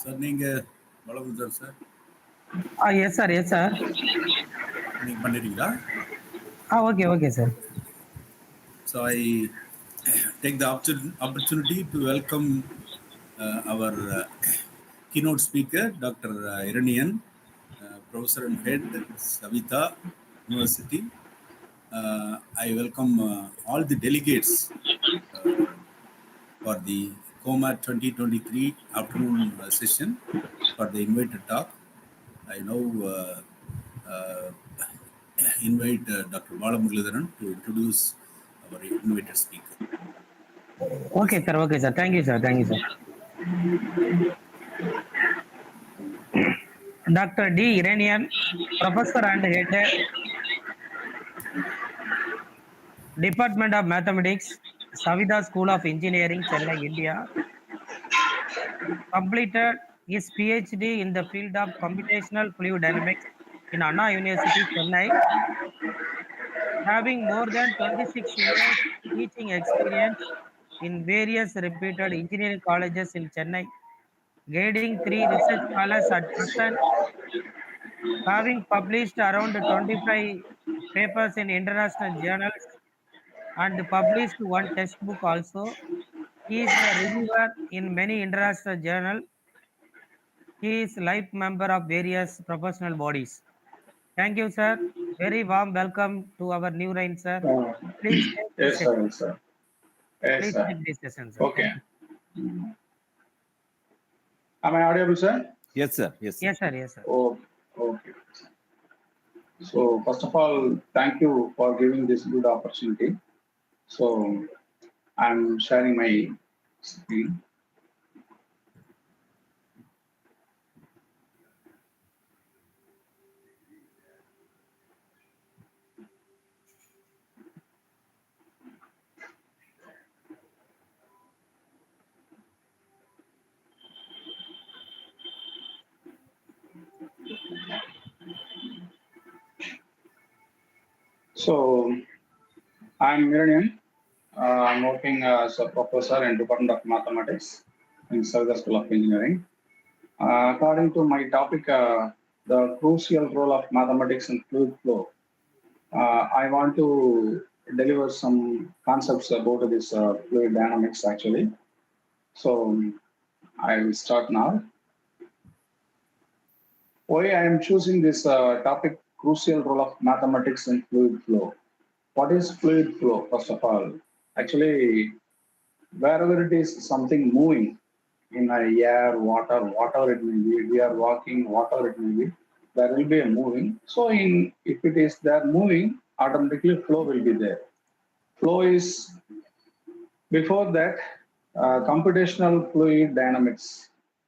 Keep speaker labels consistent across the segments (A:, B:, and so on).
A: Sir நீங்கள் வளமுதல் sir.
B: Yes sir, yes sir.
A: நீங்கள் பண்ணிட்டீங்களா?
B: Okay sir.
A: So I take the opportunity to welcome our keynote speaker, Dr. Iranian, Professor and Head, Savita University. I welcome all the delegates for the COMAT 2023 afternoon session for the invited talk. I now invite Dr. Walchand to introduce our invited speaker.
B: Okay, sir. Thank you, sir. Dr. D. Iranian, Professor and Head, Department of Mathematics, Savita School of Engineering, Chennai, India. Completed his PhD in the field of computational fluid dynamics in Anna University, Chennai. Having more than 26 years teaching experience in various reputed engineering colleges in Chennai, guiding 3 research scholars at present, having published around 25 papers in international journals and published 1 textbook also. He is a reviewer in many international journals. He is life member of various professional bodies. Thank you, sir. Very warm welcome to our new reign, sir. Please take
C: yes,
B: this session.
C: sir. Yes,
B: Please
C: sir.
B: take this session, sir.
C: Okay. Am I audible, sir?
A: Yes, sir.
B: Yes, sir.
C: Oh, okay. So, first of all, thank you for giving this good opportunity. So, I'm sharing my screen. So, I'm Iranian. I'm working as a professor in Department of Mathematics in Savita School of Engineering. According to my topic, the crucial role of mathematics in fluid flow, I want to deliver some concepts about this fluid dynamics actually. So, I will start now. Why I am choosing this topic, crucial role of mathematics in fluid flow. What is fluid flow, first of all? Actually, wherever it is something moving in air, water, whatever it may be, we are walking, whatever it may be, there will be a moving. So, if it is there moving, automatically flow will be there. Flow is, before that, computational fluid dynamics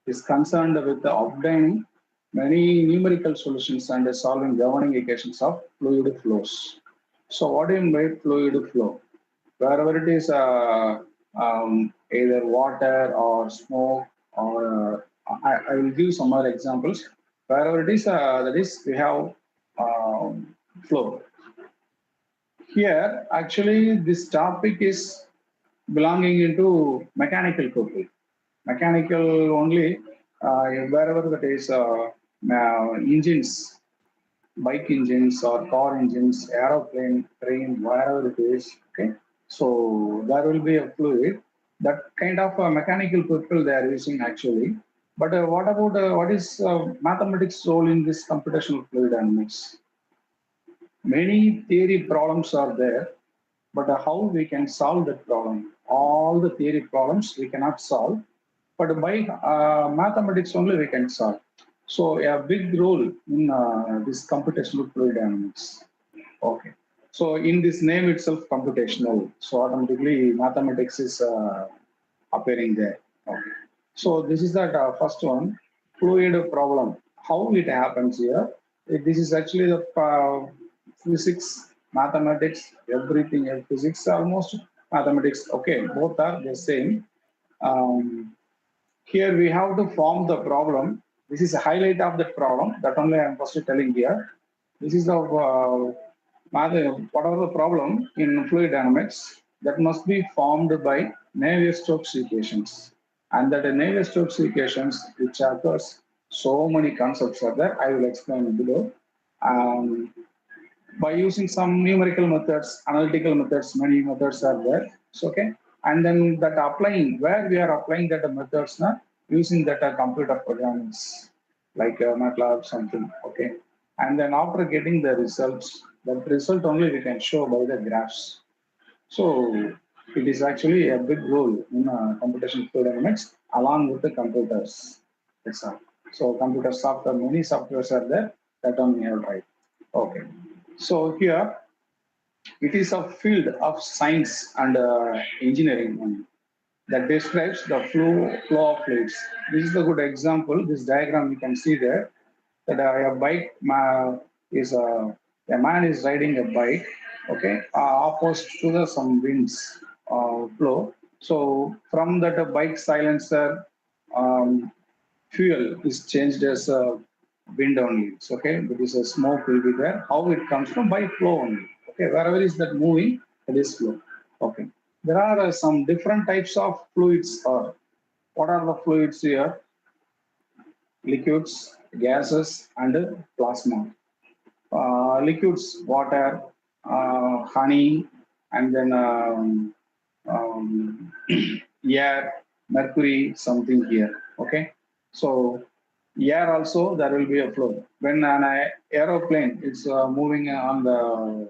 C: is concerned with obtaining many numerical solutions and solving governing equations of fluid flows. So what do you mean by fluid flow? Wherever it is either water or smoke, or I will give some other examples. Wherever it is, that is we have flow. Here, actually, this topic is belonging into mechanical topic. Mechanical only, wherever that is engines, bike engines or car engines, aeroplane, train, wherever it is, okay. So there will be a fluid. That kind of mechanical people they are using actually. But what about what is mathematics role in this computational fluid dynamics? Many theory problems are there, but how we can solve that problem? All the theory problems we cannot solve, but by mathematics only we can solve. So a big role in this computational fluid dynamics. Okay. So in this name itself, computational. So automatically mathematics is appearing there. Okay. So this is that first one, fluid problem. How it happens here? This is actually the physics, mathematics, everything. Physics almost mathematics. Okay, both are the same. Here we have to form the problem. This is a highlight of the problem. That only I am first telling here. This is the whatever the problem in fluid dynamics that must be formed by Navier-Stokes equations. And that Navier-Stokes equations, which occurs, so many concepts are there. I will explain below. Um, by using some numerical methods, analytical methods, many methods are there. So, okay. And then that applying, where we are applying that methods now, using that computer programs like MATLAB, something, okay. And then after getting the results, that result only we can show by the graphs. So it is actually a big role in computational fluid dynamics along with the computers. That's all. So computer software, many softwares are there that only have right. Okay. So here it is a field of science and engineering only that describes the flow of fluids. This is a good example. This diagram you can see there that a bike is a man is riding a bike, okay, opposed to the some winds flow. So from that bike silencer, um, fuel is changed as wind only. It's okay, but this smoke will be there. How it comes from by flow only. Okay, wherever is that moving, it is flow. Okay, there are some different types of fluids. What are the fluids here? Liquids, gases, and plasma. Liquids, water, honey, and then air, mercury, something here. Okay, so air also there will be a flow. When an aeroplane is moving on the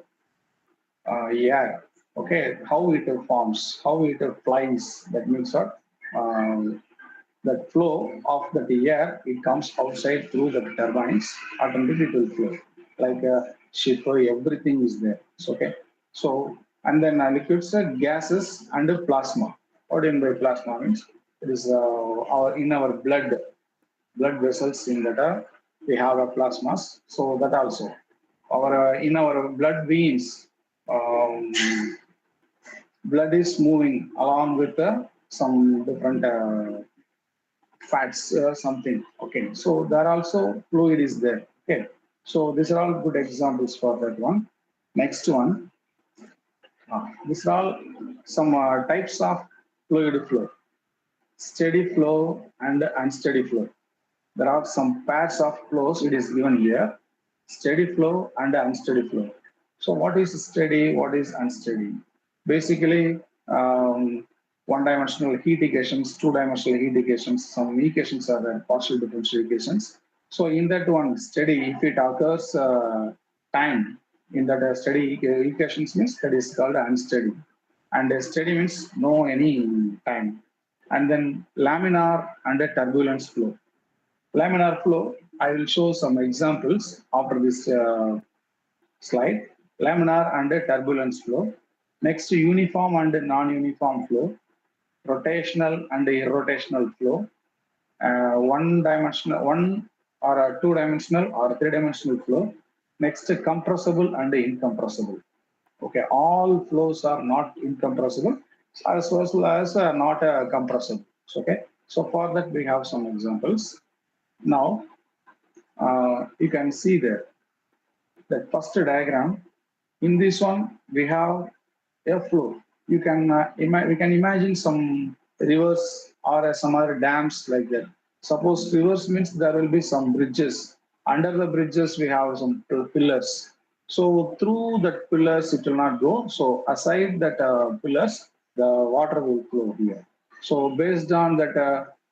C: air, okay, how it forms, how it flies. That means what? The flow of the air, it comes outside through the turbines, automatically it will flow. Like a ship, everything is there. So, okay. So, and then liquids, gases, and plasma. What do you mean by plasma? Means it is our in our blood vessels in that we have a plasmas. So that also our in our blood veins, um, blood is moving along with some different fats something. Okay, so there also fluid is there. Okay, so these are all good examples for that one. Next one, these are all some types of fluid flow: steady flow and unsteady flow. There are some pairs of flows. It is given here: steady flow and unsteady flow. So what is steady? What is unsteady? Basically, one-dimensional heat equations, two-dimensional heat equations, some equations are there, partial differential equations. So in that one, steady, if it occurs time in that steady equations means that is called unsteady. And steady means no any time. And then laminar and a turbulence flow. Laminar flow, I will show some examples after this slide. Laminar and a turbulence flow. Next, uniform and non-uniform flow, rotational and irrotational flow, one-dimensional, one or a two-dimensional or three-dimensional flow. Next, compressible and incompressible. Okay, all flows are not incompressible as well as not compressible. Okay, so for that we have some examples. Now, you can see there that first diagram. In this one, we have a flow. You can we can imagine some rivers or some other dams like that. Suppose rivers means there will be some bridges. Under the bridges, we have some pillars. So through that pillars, it will not go. So aside that pillars, the water will flow here. So based on that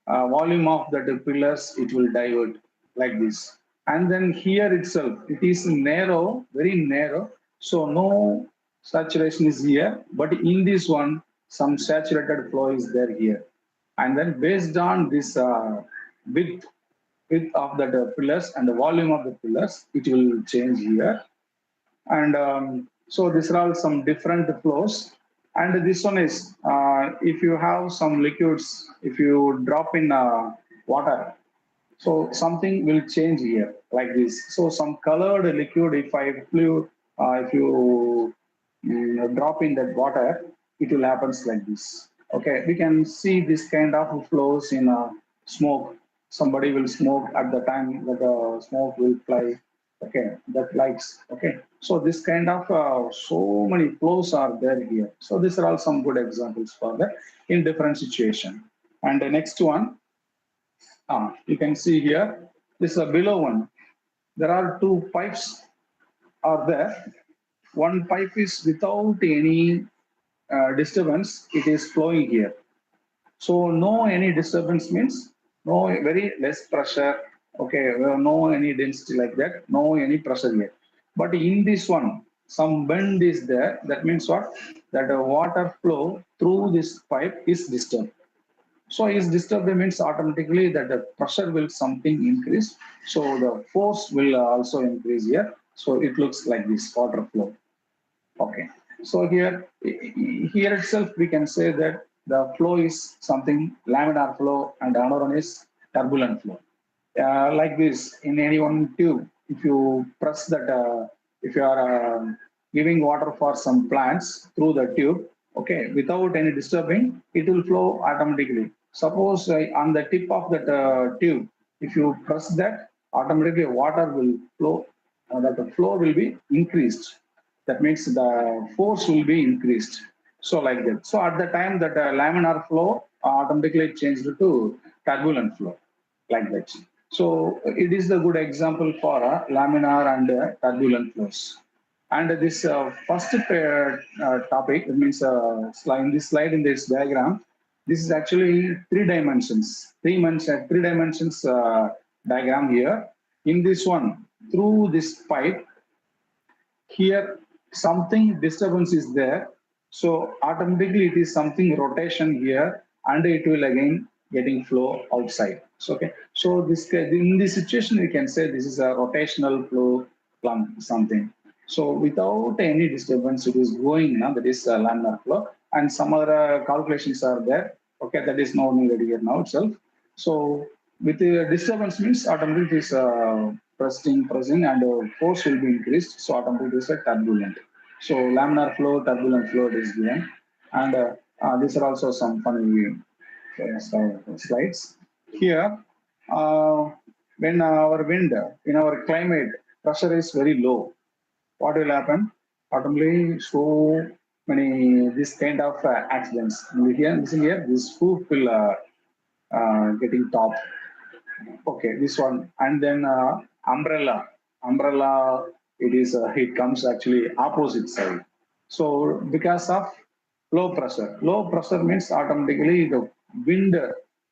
C: volume of that pillars, it will divert like this. And then here itself, it is narrow, very narrow. So no saturation is here, but in this one, some saturated flow is there here. And then based on this width of the pillars and the volume of the pillars, it will change here. And so these are all some different flows. And this one is, if you have some liquids, if you drop in water, so something will change here like this. So some colored liquid, if you drop in that water, it will happen like this. Okay, we can see this kind of flows in smoke. Somebody will smoke at the time that the smoke will fly. Okay, that lights. Okay, so this kind of so many flows are there here. So these are all some good examples for that in different situations. And the next one, you can see here, this is a below one. There are two pipes are there. One pipe is without any disturbance, it is flowing here. So no any disturbance means no very less pressure. Okay, no any density like that, no any pressure here. But in this one, some bend is there. That means what? That the water flow through this pipe is disturbed. So is disturbed means automatically that the pressure will something increase. So the force will also increase here. So it looks like this water flow. Okay. So here itself we can say that the flow is something laminar flow and another one is turbulent flow. Like this in any one tube, if you press that, if you are giving water for some plants through the tube, okay, without any disturbing, it will flow automatically. Suppose on the tip of that tube, if you press that, automatically water will flow, that the flow will be increased. That means the force will be increased. So like that. So at the time that laminar flow automatically changed to turbulent flow, like that. So it is the good example for laminar and turbulent flows. And this first topic, it means in this slide, in this diagram, this is actually three dimensions, three dimensions diagram here. In this one, through this pipe, here something disturbance is there, so automatically it is something rotation here and it will again getting flow outside. So okay, so this in this situation we can say this is a rotational flow plumb something. So without any disturbance it is going now, that is laminar flow, and some other calculations are there. Okay, that is not needed here now itself. So with the disturbance means automatically it is pressing and force will be increased, so automatically it is a turbulent. So laminar flow, turbulent flow is given, and these are also some funny slides. Here, when our wind in our climate pressure is very low, what will happen? Automatically, so many this kind of accidents. Here, this hoop will getting top. Okay, this one, and then umbrella. It is it comes actually opposite side. So because of low pressure means automatically the wind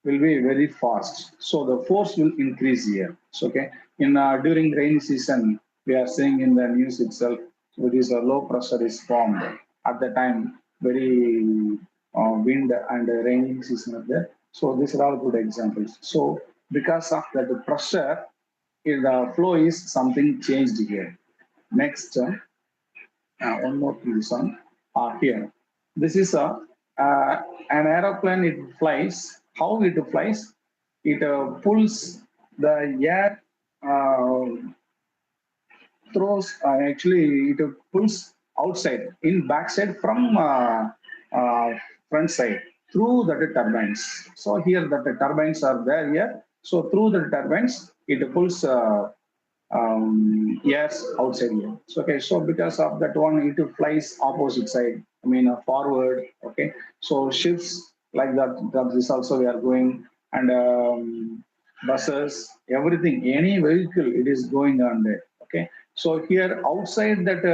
C: will be very fast. So the force will increase here. So okay, in during rainy season, we are seeing in the news itself, it is a low pressure is formed at the time. Very wind and rainy season are there. So these are all good examples. So because of that the pressure, the flow is something changed here. Next, one more please on here. This is an aeroplane. It flies. How it flies? It pulls the air, throws. Actually, it pulls outside in backside from front side through the turbines. So here the turbines are there here. So through the turbines, it pulls yes outside here. So okay, so because of that one it flies opposite side, I mean forward. Okay, so ships like that, this also we are going, and buses, everything, any vehicle it is going on there. Okay, so here outside that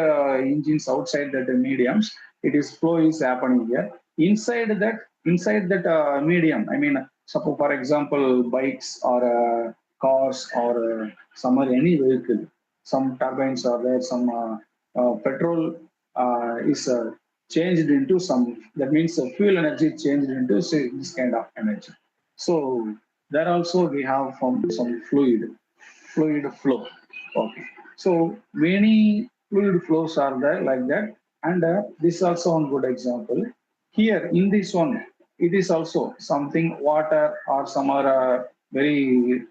C: engines, outside that mediums, it is flow is happening here. Inside that medium, I mean suppose for example bikes or cars or some or any vehicle, some turbines are there, some petrol is changed into some, that means fuel energy changed into say, this kind of energy. So there also we have some fluid flow. Okay, so many fluid flows are there like that, and this is also one good example. Here in this one, it is also something water or some other very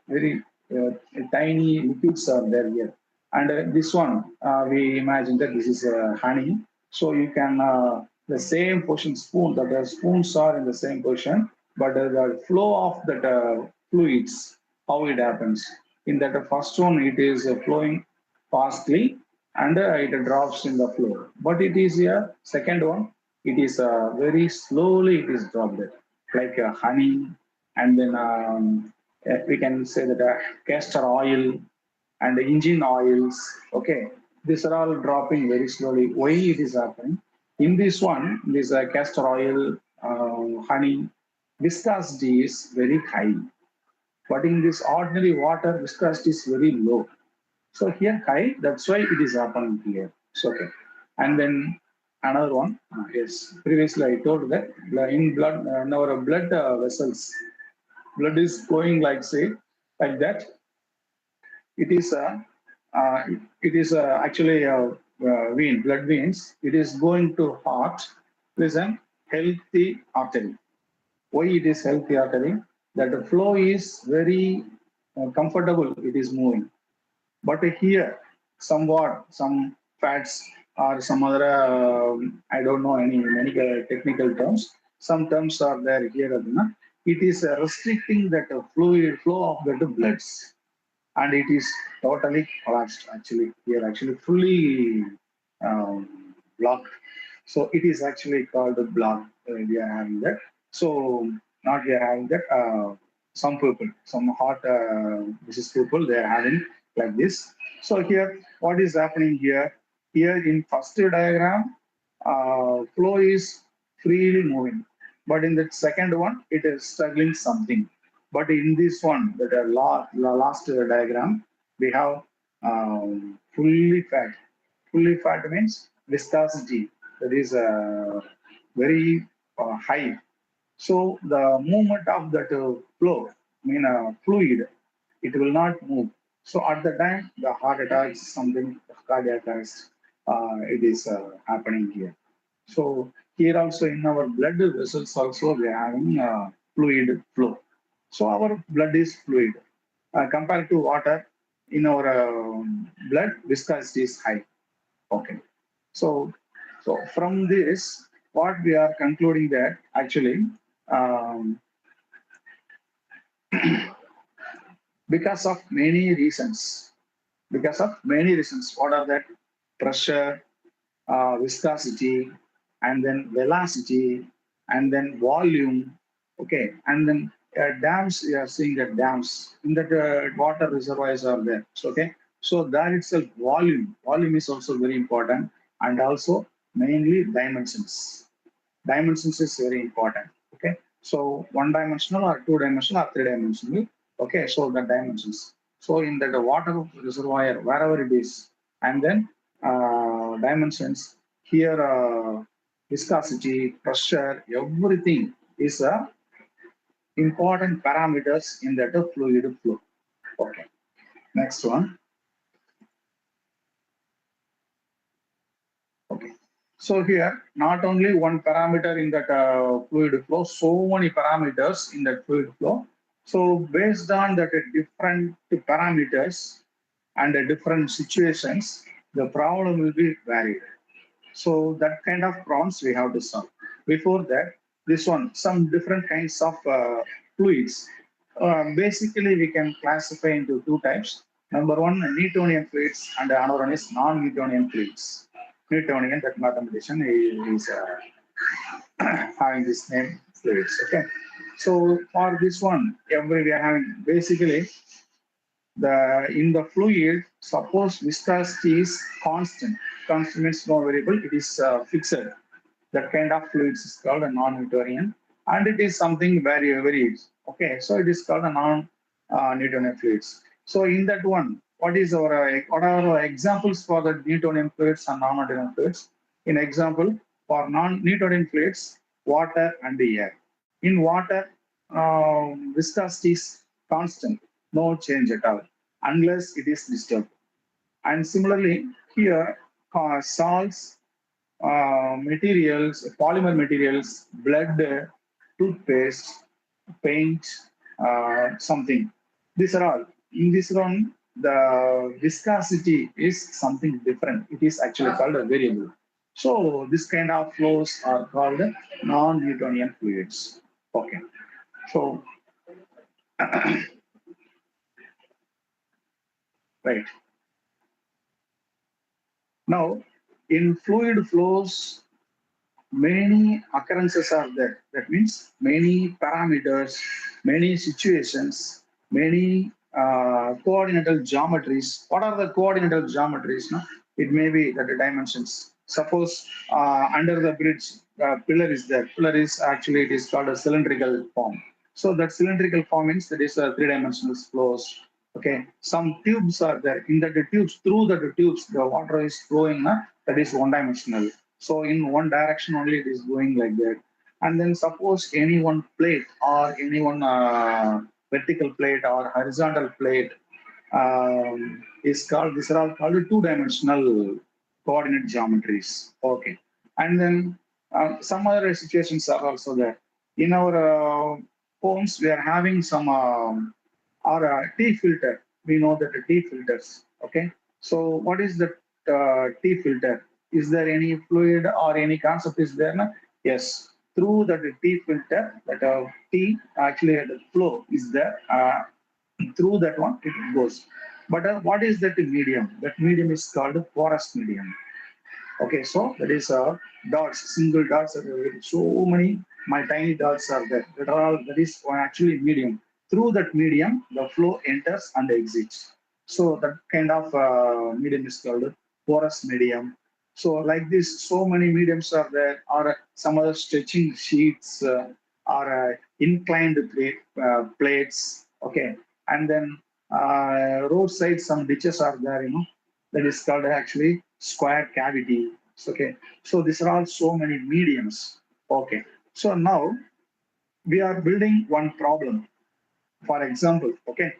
C: tiny liquids are there here. And this one, we imagine that this is honey. So you can, the same portion spoon, that the spoons are in the same position, but the flow of that fluids, how it happens. In that first one, it is flowing fastly and it drops in the floor. But it is here, second one, it is very slowly it is dropped, like honey and then we can say that castor oil and engine oils. Okay, these are all dropping very slowly. Why it is happening? In this one, this castor oil, honey, viscosity is very high, but in this ordinary water, viscosity is very low. So here high, that's why it is happening here. So okay, and then another one. Yes, previously I told that in blood, in our blood vessels, blood is going like say like that. It is a uh, it is actually a vein, blood veins. It is going to heart. It is a healthy artery. Why it is healthy artery? That the flow is very comfortable. It is moving. But here, somewhat some fats or some other I don't know any medical technical terms. Some terms are there here. Adina. It is restricting that fluid flow of the bloods, and it is totally collapsed actually here, actually fully blocked. So it is actually called a block. We are having that. So not we are having that. Some people, some heart disease people, they are having like this. So here, what is happening here? Here in first diagram, flow is freely moving, but in the second one it is struggling something. But in this one, the last diagram, we have fully fat. Fully fat means viscosity, that is very high. So the movement of that flow, I mean fluid, it will not move. So at the time, the heart attack, something cardiac arrest, it is happening here. So here also in our blood vessels also we are having fluid flow. So our blood is fluid. Compared to water, in our blood, viscosity is high. Okay. So, so from this, what we are concluding that actually, um, because of many reasons, what are that? Pressure, viscosity, and then velocity, and then volume. Okay, and then dams. You are seeing that dams in that water reservoirs are there. So, okay, so that itself volume. Volume is also very important, and also mainly dimensions. Dimensions is very important. Okay, so one dimensional or two dimensional or three dimensional. Okay, so the dimensions. So in the water reservoir, wherever it is, and then dimensions here, viscosity, pressure, everything is important parameters in that fluid flow. Okay, next one. Okay. So here, not only one parameter in that fluid flow, so many parameters in that fluid flow. So based on that different parameters and different situations, the problem will be varied. So that kind of problems we have to solve. Before that, this one, some different kinds of fluids. Basically, we can classify into two types. Number one, Newtonian fluids, and another one is non-Newtonian fluids. Newtonian, that mathematician is having this name fluids. Okay. So for this one, every we are having basically the in the fluid, suppose viscosity is constant. Constant means no variable, it is fixed. That kind of fluids is called a non-Newtonian, and it is something very okay. So it is called a non-Newtonian fluids. So in that one, what are our examples for the Newtonian fluids and non-Newtonian fluids? In example, for non-Newtonian fluids, water and the air. In water, viscosity is constant, no change at all, unless it is disturbed. And similarly, here, salts, materials, polymer materials, blood, toothpaste, paint, something. These are all. In this one, the viscosity is something different. It is actually called a variable. So this kind of flows are called non-Newtonian fluids. Okay. So, right. Now, in fluid flows, many occurrences are there. That means many parameters many situations, many coordinatal geometries. What are the coordinatal geometries? No? It may be that the dimensions. Suppose under the bridge, pillar is there. Pillar is actually, it is called a cylindrical form. So that cylindrical form means that is a three-dimensional flows. Okay, some tubes are there. In the tubes, through the tubes, the water is flowing. That is one-dimensional. So in one direction only it is going like that. And then suppose any one plate or any one vertical plate or horizontal plate is called, these are all called two-dimensional coordinate geometries. Okay. And then some other situations are also there. In our homes, we are having some or tea filter. We know that the tea filters. Okay. So what is the tea filter? Is there any fluid or any concept is there? No? Yes. Through the tea filter, that tea actually the flow is there. Through that one it goes. But what is that medium? That medium is called porous medium. Okay, so that is dots, single dots. So many, my tiny dots are there. That are all. That is actually medium. Through that medium, the flow enters and exits. So that kind of medium is called porous medium. So like this, so many mediums are there, or some other stretching sheets, or inclined plates. Okay, and then roadside some ditches are there. That is called actually square cavity. Okay, so these are all so many mediums. Okay, so now we are building one problem. For example, okay,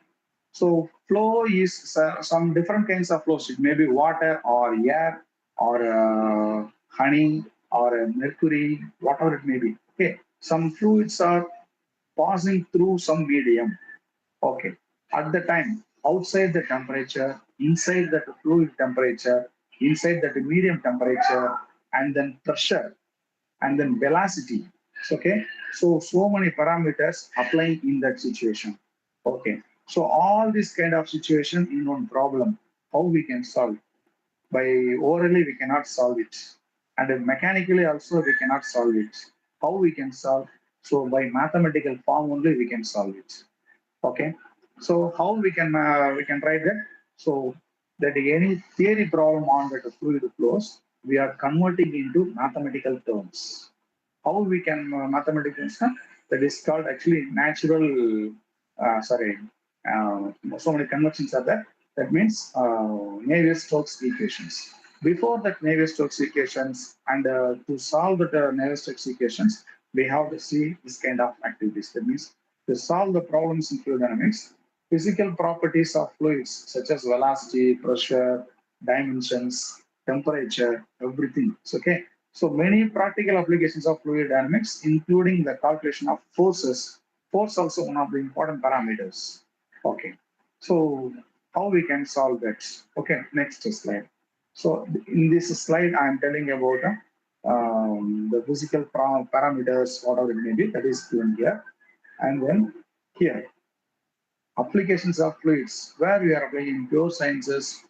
C: so flow is some different kinds of flows. It may be water or air or honey or mercury, whatever it may be. Okay, some fluids are passing through some medium. Okay. At the time, outside the temperature, inside the fluid temperature, inside the medium temperature, and then pressure, and then velocity. Okay. So many parameters applying in that situation. Okay. So all this kind of situation in one problem, how we can solve? By orally we cannot solve it, and mechanically also we cannot solve it. How we can solve? So by mathematical form only we can solve it. Okay, so how we can write that? So that any theory problem on that fluid flows, we are converting into mathematical terms. How we can mathematical terms? That is called actually natural. Sorry, so many conversions are there. That means Navier-Stokes equations. Before that Navier-Stokes equations, and to solve the Navier-Stokes equations, we have to see this kind of activities. That means to solve the problems in fluid dynamics, physical properties of fluids such as velocity, pressure, dimensions, temperature, everything. So, okay. So many practical applications of fluid dynamics, including the calculation of forces. Force also one of the important parameters. Okay. So how we can solve that? Okay. Next slide. So in this slide, I am telling about the physical parameters, whatever it may be, that is given here. And then here, applications of fluids, where we are applying pure sciences,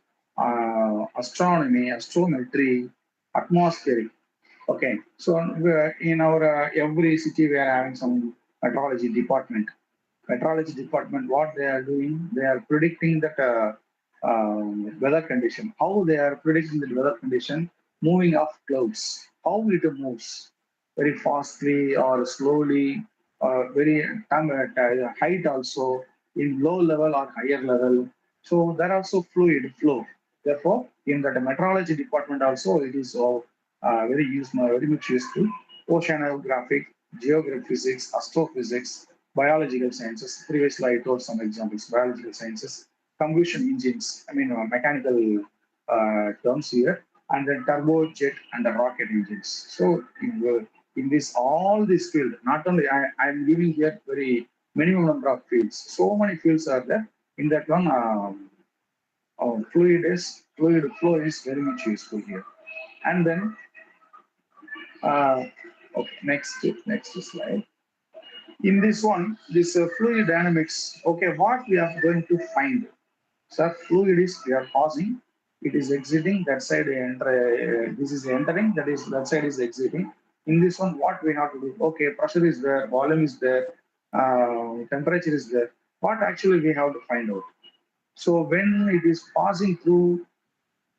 C: astronomy, astrometry, atmospheric. Okay, so in our every city we are having some meteorology department. Meteorology department, what they are doing, they are predicting that weather condition. How they are predicting the weather condition, moving of clouds. How it moves, very fastly or slowly, or very height also, in low level or higher level. So there are also fluid flow. Therefore, in the meteorology department also, it is very useful, very much useful. Oceanographic, geographic physics, astrophysics, biological sciences. Previously, I told some examples. Biological sciences, combustion engines. I mean, mechanical terms here, and then turbojet and the rocket engines. So in this all this field, not only I am giving here very minimum number of fields. So many fields are there. In that one, fluid flow is very much useful here. And then, okay, next slide. In this one, this fluid dynamics. Okay, what we are going to find? So fluid is we are passing, it is exiting. That side this is entering. That side is exiting. In this one, what we have to do? Okay, pressure is there, volume is there. temperature is there. What actually we have to find out? So when it is passing through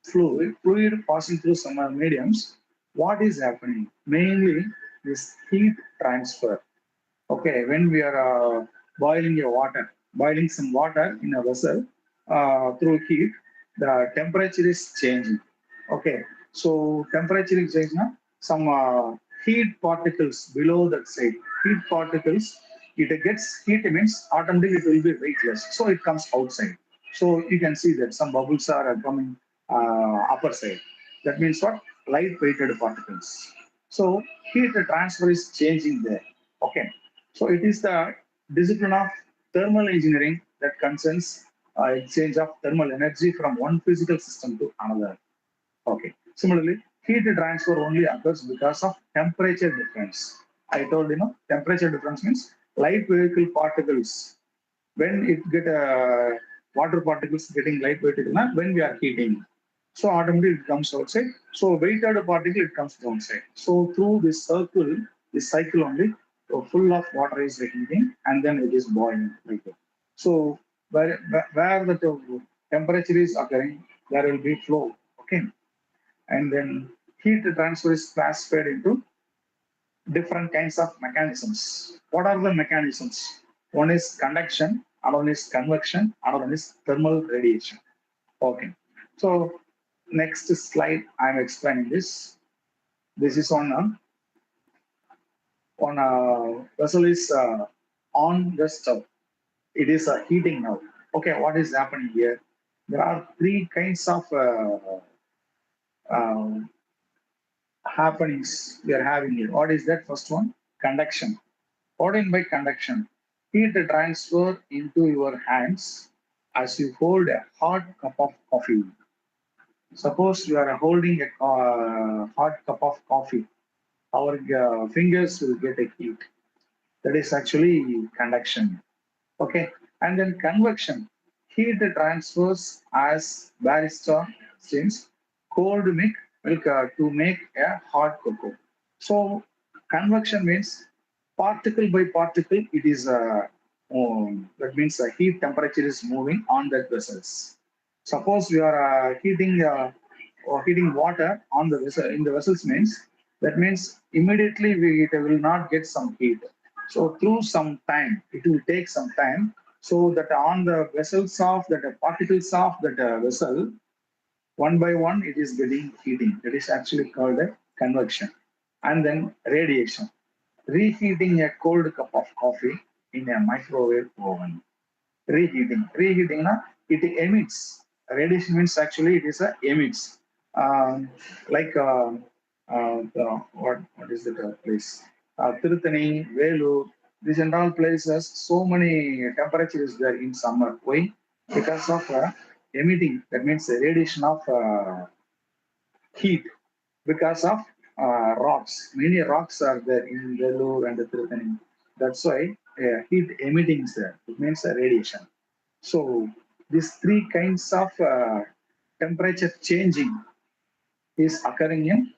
C: fluid passing through some mediums, what is happening? Mainly this heat transfer. Okay, when we are boiling some water in a vessel through heat, the temperature is changing. Okay, so temperature is changing. Some heat particles below that side. Heat particles, it gets heat means automatically it will be weightless. So it comes outside. So you can see that some bubbles are coming upper side. That means what? Light weighted particles. So heat transfer is changing there. Okay. So it is the discipline of thermal engineering that concerns exchange of thermal energy from one physical system to another. Okay. Similarly, heat transfer only occurs because of temperature difference. I told temperature difference means light vehicle particles when it get water particles getting lightweighted when we are heating, so automatically it comes outside. So weighted particle it comes downside. So through this cycle only, so full of water is heating and then it is boiling like that. So where the temperature is occurring, there will be flow. Okay, and then heat transfer is classified into different kinds of mechanisms. What are the mechanisms? One is conduction, another one is convection, another one is thermal radiation. Okay. So next slide, I'm explaining this. This is on a vessel is on the stove. It is heating now. Okay, what is happening here? There are three kinds of um, happenings we are having here. What is that? First one, conduction. What in by conduction? Heat transfer into your hands as you hold a hot cup of coffee. Suppose you are holding a hot cup of coffee, our fingers will get a heat. That is actually conduction. Okay, and then convection. Heat transfers as barista since cold milk to make a hot cocoa. So convection means particle by particle. It is that means the heat temperature is moving on that vessels. Suppose we are heating or heating water on the vessel in the vessels means that means immediately it will not get some heat. So through some time, it will take some time. So that on the vessels of that particles of that vessel, one by one, it is getting heating. That is actually called a convection. And then radiation. Reheating a cold cup of coffee in a microwave oven. Reheating, it emits. Radiation means actually it is a emits. Like what is the place? Tirutani, Velu, these and all places, so many temperatures there in summer. Why? Because of emitting, that means the radiation of heat because of rocks. Many rocks are there in Vellore and Tirupani. That's why heat emitting is there. It means radiation. So these three kinds of temperature changing is occurring in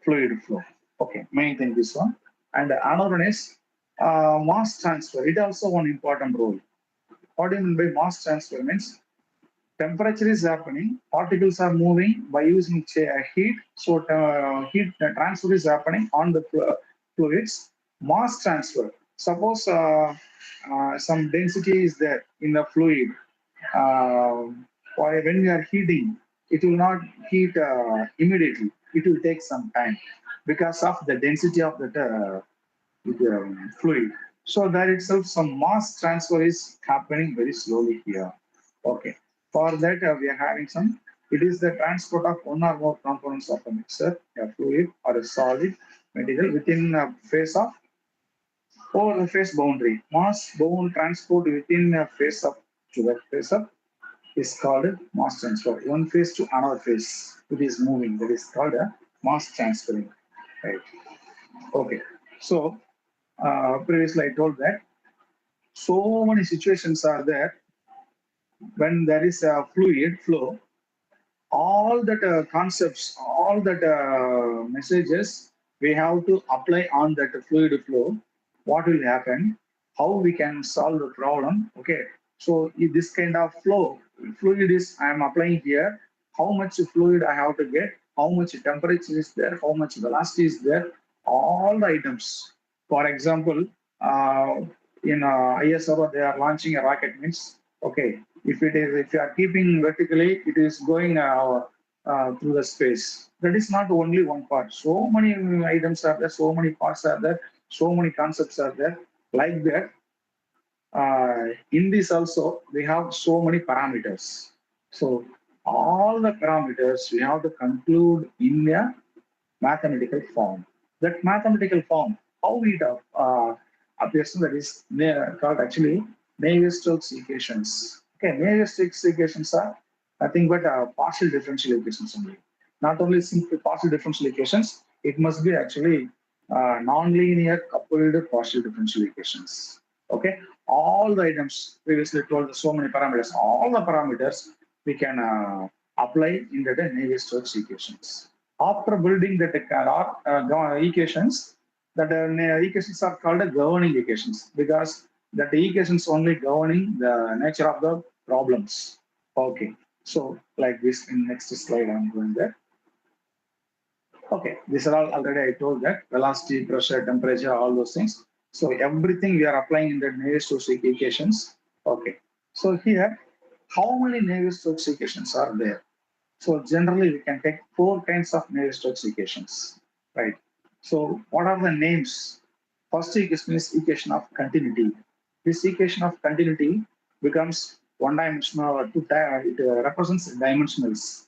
C: fluid flow. Okay, main thing this one. And another one is mass transfer. It also one important role. What do you mean by mass transfer means temperature is happening, particles are moving by using heat. So heat transfer is happening on the fluids. Mass transfer. Suppose some density is there in the fluid. Uh, when we are heating, it will not heat immediately. It will take some time because of the density of the fluid. So there itself some mass transfer is happening very slowly here. Okay. For that we are having some. It is the transport of one or more components of a mixture, a fluid or a solid material within a phase of over the phase boundary. Mass bound transport within a phase up to that phase up is called mass transfer. One phase to another phase, it is moving. That is called a mass transferring. Right. Okay. So previously I told that so many situations are there when there is a fluid flow. All that concepts, all that messages we have to apply on that fluid flow. What will happen? how we can solve the problem. Okay, so if this kind of fluid is I am applying here, how much fluid I have to get, how much temperature is there, how much velocity is there, all the items. For example, in ISRO, they are launching a rocket means, okay, if you are keeping vertically, it is going through the space. That is not only one part. So many items are there, so many parts are there, so many concepts are there. Like that, in this also, we have so many parameters. So all the parameters we have to conclude in a mathematical form. That mathematical form, how it appears, that is called actually Navier-Stokes equations. Okay, Navier-Stokes equations are nothing but partial differential equations only. Not only simple partial differential equations, it must be actually non-linear coupled partial differential equations. Okay, all the items previously told so many parameters, all the parameters we can apply in the Navier-Stokes equations. After building the equations, that equations are called governing equations because that equations only governing the nature of the problems. Okay, so like this in next slide I'm going there. Okay, these are all already I told that velocity, pressure, temperature, all those things. So everything we are applying in the Navier-Stokes equations. Okay, so here how many Navier-Stokes equations are there? So generally we can take four kinds of Navier-Stokes equations, right? So what are the names? First equation is equation of continuity. This equation of continuity becomes one-dimensional or it represents dimensionals.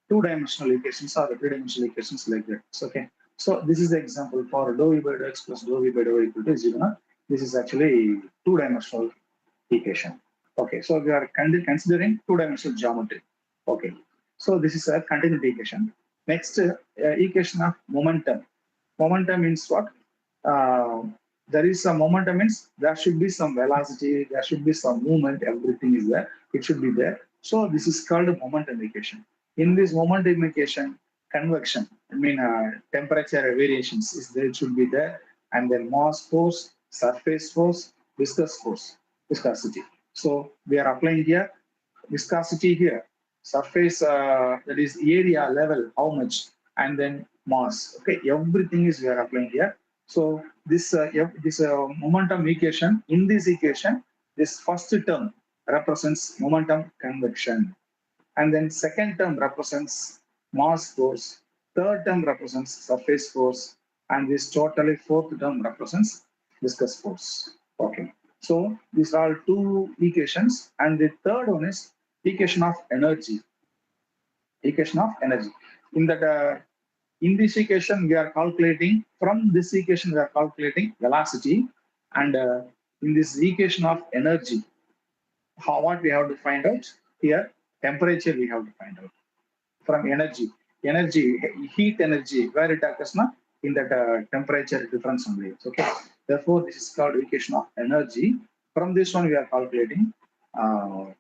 C: Two-dimensional equations or three-dimensional equations like that. So, okay. So this is the example for dou v by dou x plus dou v by dou y equal to 0. This is actually two-dimensional equation. Okay, so we are considering two-dimensional geometry. Okay, so this is a continuity equation. Next, equation of momentum. Momentum means what? There is some momentum means there should be some velocity, there should be some movement, everything is there. It should be there. So this is called a momentum equation. In this momentum equation, convection, I mean temperature variations is there, it should be there. And then mass force, surface force, viscosity. So we are applying here viscosity here, surface that is area level, how much, and then mass. Okay, everything is we are applying here. So this momentum equation, in this equation, this first term represents momentum convection, and then second term represents mass force, third term represents surface force, and this totally fourth term represents viscous force. Okay, so these are two equations, and the third one is equation of energy. Equation of energy. In that, in this equation, we are calculating, from this equation, we are calculating velocity, and in this equation of energy, what we have to find out here, temperature we have to find out. From energy, heat energy, where it occurs now, in that temperature difference only. Okay, therefore this is called equation of energy. From this one we are calculating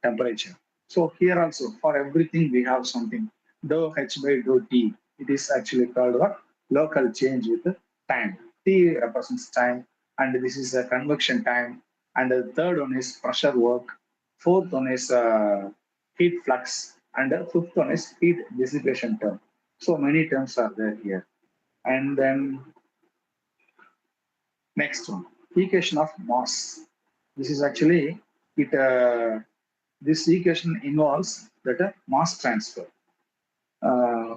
C: temperature. So here also for everything we have something dou h by dou t. It is actually called what? Local change with time. T represents time, and this is a convection time. And the third one is pressure work. Fourth one is heat flux, and the fifth one is heat dissipation term. So many terms are there here. And then next one, equation of mass. This is actually it. This equation involves that mass transfer. Uh,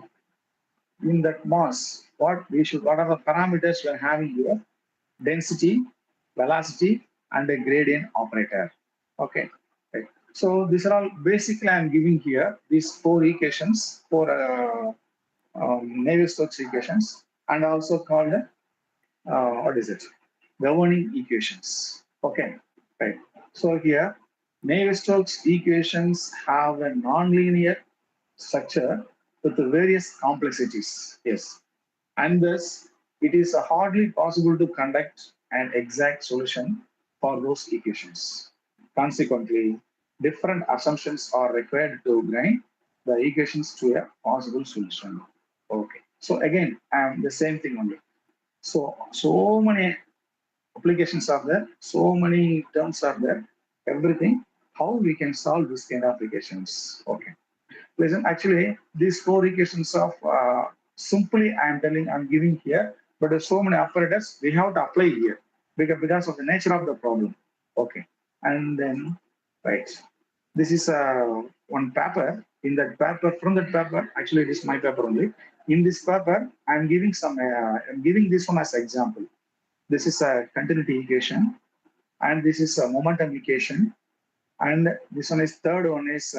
C: in that mass, what are the parameters we are having here? Density, velocity, and a gradient operator. Okay. Right. So these are all basically I am giving here these four equations for Navier-Stokes equations, and also called what is it? Governing equations. Okay, right. So here Navier-Stokes equations have a nonlinear structure with various complexities. Yes, and thus it is hardly possible to conduct an exact solution for those equations. Consequently, different assumptions are required to bring the equations to a possible solution. Okay, so again, the same thing only. So many applications are there, so many terms are there, everything. How we can solve this kind of equations? Okay. Listen, actually, these four equations of simply I'm giving here, but there's so many operators we have to apply here because of the nature of the problem. Okay, and then right, this is one paper. In that paper, from that paper, actually, it is my paper only. In this paper, I'm giving some. I'm giving this one as example. This is a continuity equation, and this is a momentum equation, and this one is third one is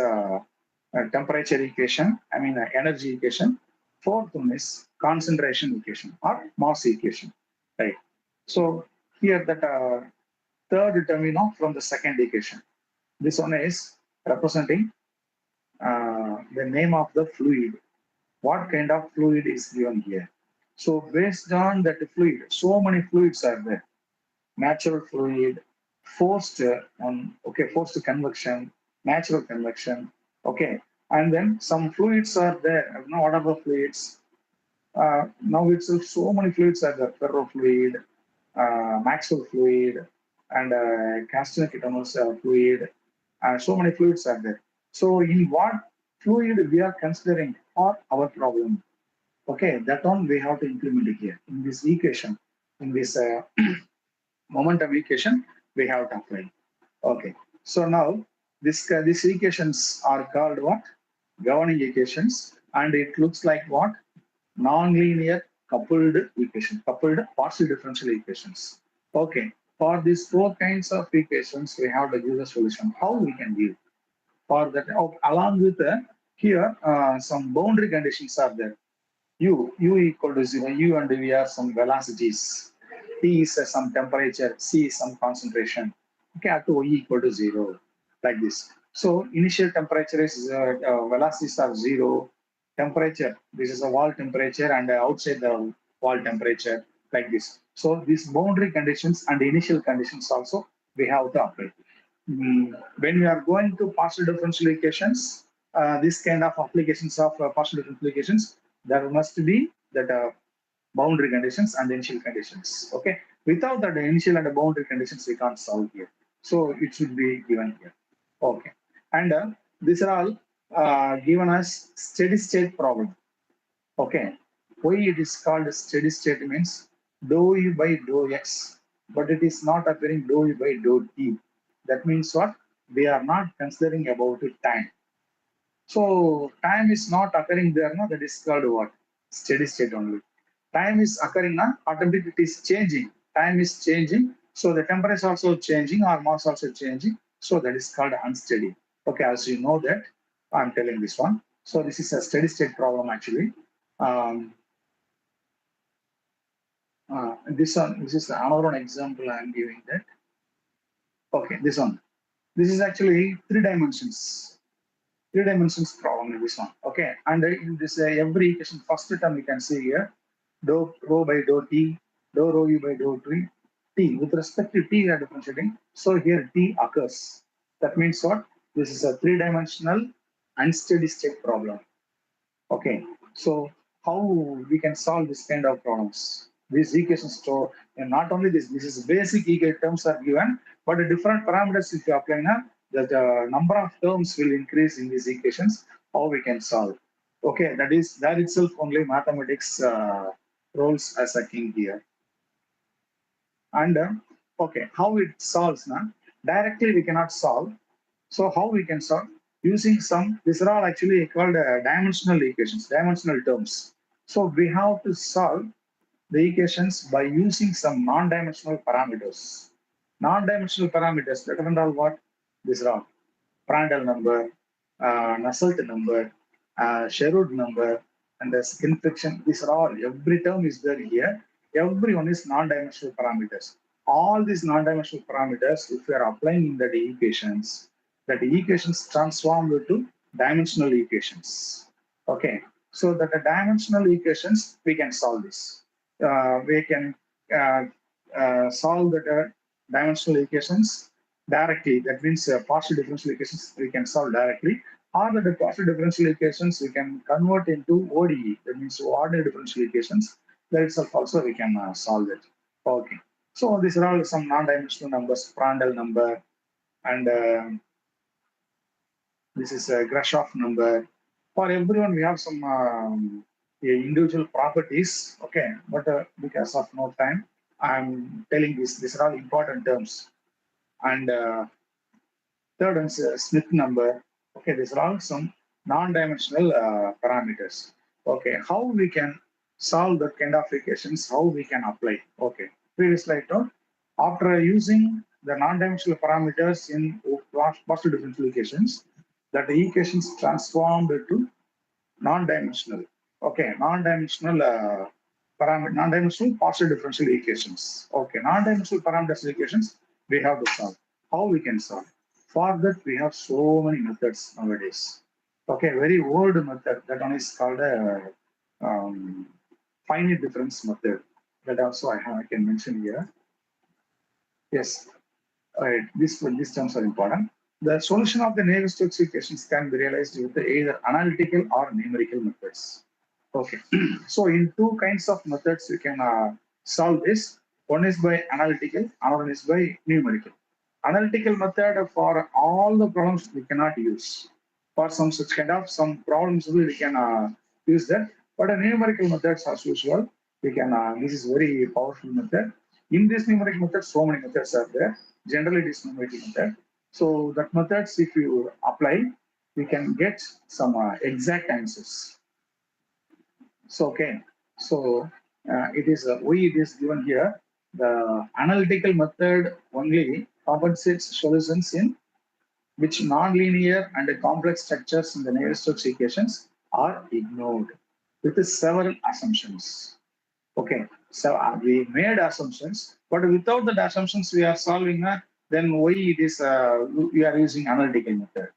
C: temperature equation, energy equation. Fourth one is concentration equation or mass equation, right? So here that third term, from the second equation. This one is representing the name of the fluid. What kind of fluid is given here? So based on that fluid, so many fluids are there. Natural fluid, forced convection, natural convection, okay, and then some fluids are there. What are the fluids? Now itself, so many fluids are there: ferrofluid, Maxwell fluid, and Castner-Ketamos fluid. So many fluids are there. So in what fluid we are considering for our problem? Okay, that one we have to implement it here in this equation, in this momentum equation we have to apply. Okay, so now these equations are called what? Governing equations, and it looks like what? Non-linear coupled equation, coupled partial differential equations. Okay, for these four kinds of equations, we have to give a solution. How we can give? For that, along with here, some boundary conditions are there. U equal to 0, U and V are some velocities. T is some temperature, C is some concentration. Okay, up to Y equal to 0, like this. So initial temperature is velocities are 0. Temperature, this is a wall temperature, and outside the wall temperature, like this. So these boundary conditions and initial conditions also we have to apply. When we are going to partial differential equations, this kind of applications of partial differential equations, there must be that boundary conditions and initial conditions. Okay, without that initial and the boundary conditions, we can't solve here. So it should be given here. Okay, and these are all given as steady state problem. Okay, why it is called steady state means dou E by dou X, but it is not appearing dou E by dou T. That means what? We are not considering about it time. So time is not occurring there, no? That is called what? Steady state only. Time is occurring, now automatically it is changing. Time is changing, so the temperature is also changing, or mass also changing. So that is called unsteady. Okay, as you know that, I'm telling this one. So this is a steady state problem actually. This is another one example I'm giving that. Okay, this one. This is actually 3 dimensions. 3 dimensions problem in this one. Okay, and in this every equation, first term we can see here, dou rho by dou T, dou rho U by dou T. With respect to T, we are differentiating. So here T occurs. That means what? This is a 3-dimensional unsteady state problem. Okay, so how we can solve this kind of problems? These equations show, and not only this is basic equation terms are given, but the different parameters if you apply now, the number of terms will increase in these equations. How we can solve? Okay, that is that itself only mathematics roles as a king here. And okay, how it solves now? Directly we cannot solve. So how we can solve? Using some, these are all actually called dimensional equations, dimensional terms. So we have to solve the equations by using some non-dimensional parameters. Non-dimensional parameters, represent all what? These are all Prandtl number, Nusselt number, Sherwood number, and the skin friction. These are all, every term is there here. Everyone is non-dimensional parameters. All these non-dimensional parameters, if we are applying in the equations, that the equations transform into dimensional equations. Okay, so that the dimensional equations, we can solve this. We can solve the dimensional equations directly. That means partial differential equations we can solve directly, or the partial differential equations we can convert into ODE. That means ordinary differential equations. That itself also we can solve it. Okay. So these are all some non-dimensional numbers, Prandtl number, and this is a Grashof number. For everyone, we have some individual properties. Okay, but because of no time, I'm telling this. These are all important terms. And third one is Smith number. Okay, these are all some non-dimensional parameters. Okay, how we can solve that kind of equations? How we can apply? Okay, previously I told after using the non-dimensional parameters in partial differential equations, that the equations transformed to non-dimensional. Okay, non-dimensional parameter, non-dimensional partial differential equations. Okay, non-dimensional parameters equations we have to solve. How we can solve? For that we have so many methods nowadays. Okay, very old method. That one is called a finite difference method. That also I can mention here. Yes, right. These terms are important. The solution of the Navier-Stokes equations can be realized with either analytical or numerical methods. Okay, so in two kinds of methods we can solve this. One is by analytical, another one is by numerical. Analytical method for all the problems we cannot use. For some such kind of some problems we can use that. But a numerical methods as usual, we can. This is very powerful method. In this numerical method, so many methods are there. Generally, it is numerical method. So that methods, if you apply, we can get some exact answers. So okay, so it is why it is given here. The analytical method only compensates solutions in which nonlinear and complex structures in the Navier-Stokes equations are ignored with several assumptions. Okay, so we made assumptions, but without the assumptions we are solving, then why it is we are using analytical method.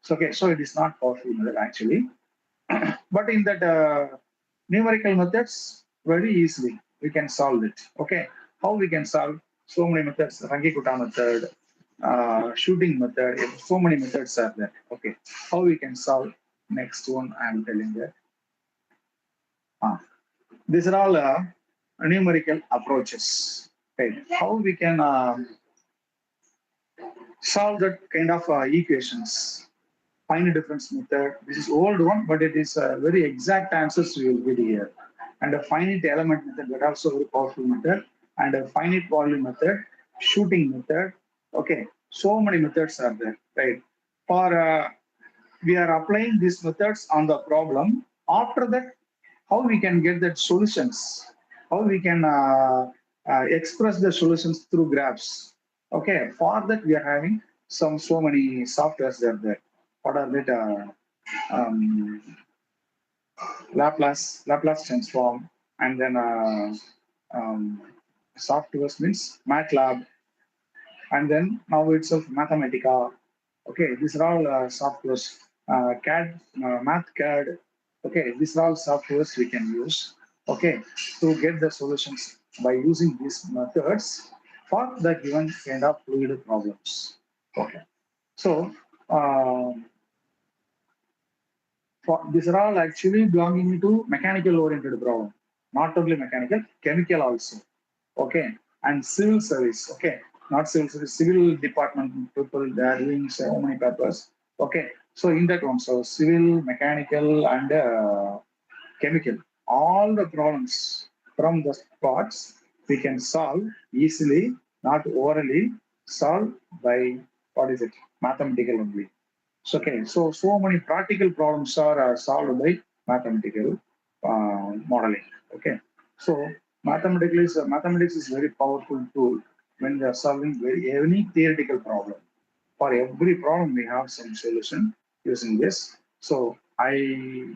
C: So okay, so it is not powerful method actually, but in that numerical methods very easily we can solve it. Okay, how we can solve? So many methods, Rangi-Kutta method, shooting method, so many methods are there. Okay, how we can solve? Next one I am telling that. These are all numerical approaches. Okay, how we can solve that kind of equations? Finite difference method. This is old one, but it is very exact answers we will get here. And a finite element method, that also very powerful method. And a finite volume method, shooting method. Okay, so many methods are there, right? For we are applying these methods on the problem. After that, how we can get that solutions? How we can express the solutions through graphs? Okay, for that we are having so many softwares there. What are that? Laplace transform, and then softwares means MATLAB, and then now itself Mathematica. Okay, these are all softwares. CAD, MathCAD. Okay, these are all softwares we can use. Okay, to get the solutions by using these methods for the given kind of fluid problems. Okay, so. These are all actually belonging to mechanical oriented problem, not only mechanical, chemical also. Okay, and civil service. Okay, not civil service, civil department people, they are doing so many papers. Okay, so in that one, so civil, mechanical, and chemical, all the problems from the parts we can solve easily, not orally, solve by what is it, mathematical only. So, okay, so many practical problems are solved by mathematical modeling. Okay, so mathematics is very powerful tool when we are solving any theoretical problem. For every problem, we have some solution using this. So I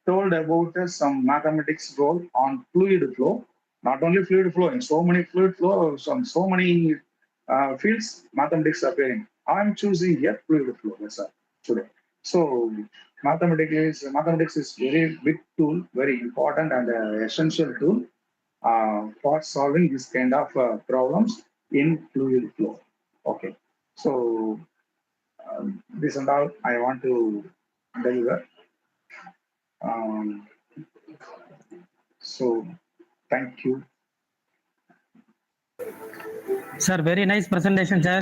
C: told about some mathematics role on fluid flow. Not only fluid flow, in so many fluid flow, so many fields, mathematics appearing. I'm choosing here fluid flow. That's all today. So mathematics is very big tool, very important and essential tool for solving this kind of problems in fluid flow. Okay, so this and all I want to deliver. Um, so thank you.
B: Sir, very nice presentation, sir.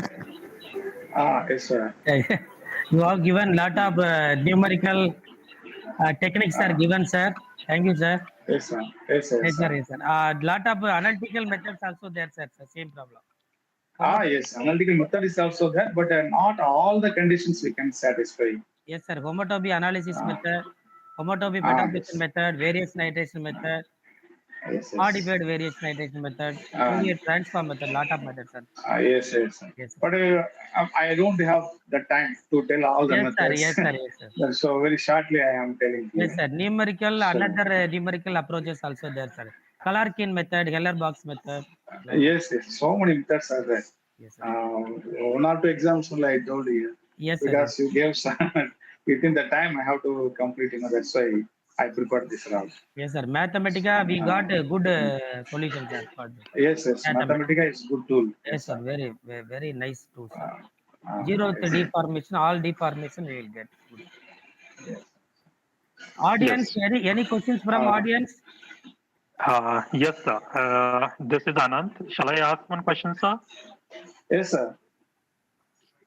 C: Yes, sir.
B: You have given lot of numerical techniques are given, sir. Thank you, sir.
C: Yes, sir. Yes, yes,
B: Yes, sir.
C: sir.
B: Yes, sir. Lot of analytical methods also there, sir. Same problem.
C: Yes, analytical method is also there, but not all the conditions we can satisfy.
B: Yes, sir. Homotopy analysis
C: Uh,
B: method, homotopy perturbation
C: yes,
B: method, various nitration method,
C: yes, yes.
B: modified various nitration method,
C: Uh,
B: Fourier transform method, lot of methods, sir.
C: yes, yes.
B: Yes, sir.
C: But I don't have the time to tell all the
B: Yes, sir.
C: methods.
B: Yes, sir. Yes, sir.
C: So very shortly, I am telling
B: Yes,
C: you.
B: sir. Numerical,
C: So
B: another numerical approaches also there, sir. Kalarkin method, Heller box method, like that.
C: yes, yes. So many methods are there.
B: Yes, sir.
C: One or two exams only I told you
B: Yes, sir. Yes.
C: because you gave some within the time I have to complete. That's why I prepared this route.
B: Yes, sir. Mathematica, we got a good solution, sir. For this.
C: Yes, yes.
B: Mathematica.
C: Mathematica is good tool.
B: Yes,
C: Yes,
B: sir.
C: sir.
B: Very, very, very nice too, sir.
C: Uh, uh,
B: Zeroth
C: yes,
B: deformation, all deformation we will get. Good.
C: yes.
B: Audience,
C: Yes.
B: any questions from
C: Uh,
B: audience?
D: Yes, sir. This is Anand. Shall I ask one question, sir?
C: yes, sir.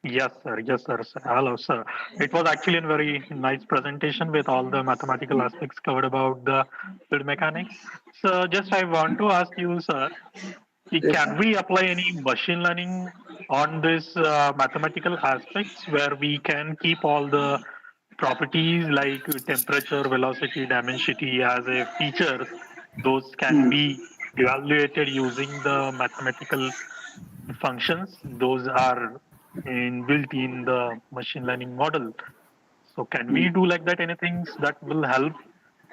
D: Yes, sir. Yes, sir. Hello, sir. It was actually a very nice presentation with all the mathematical aspects covered about the fluid mechanics. So, just I want to ask you, sir,
C: Yes,
D: can
C: sir.
D: we apply any machine learning on this mathematical aspects where we can keep all the properties like temperature, velocity, dimensity as a features? Those can
C: Hmm.
D: be evaluated using the mathematical functions. Those are built in the machine learning model. So can we do like that? Anything that will help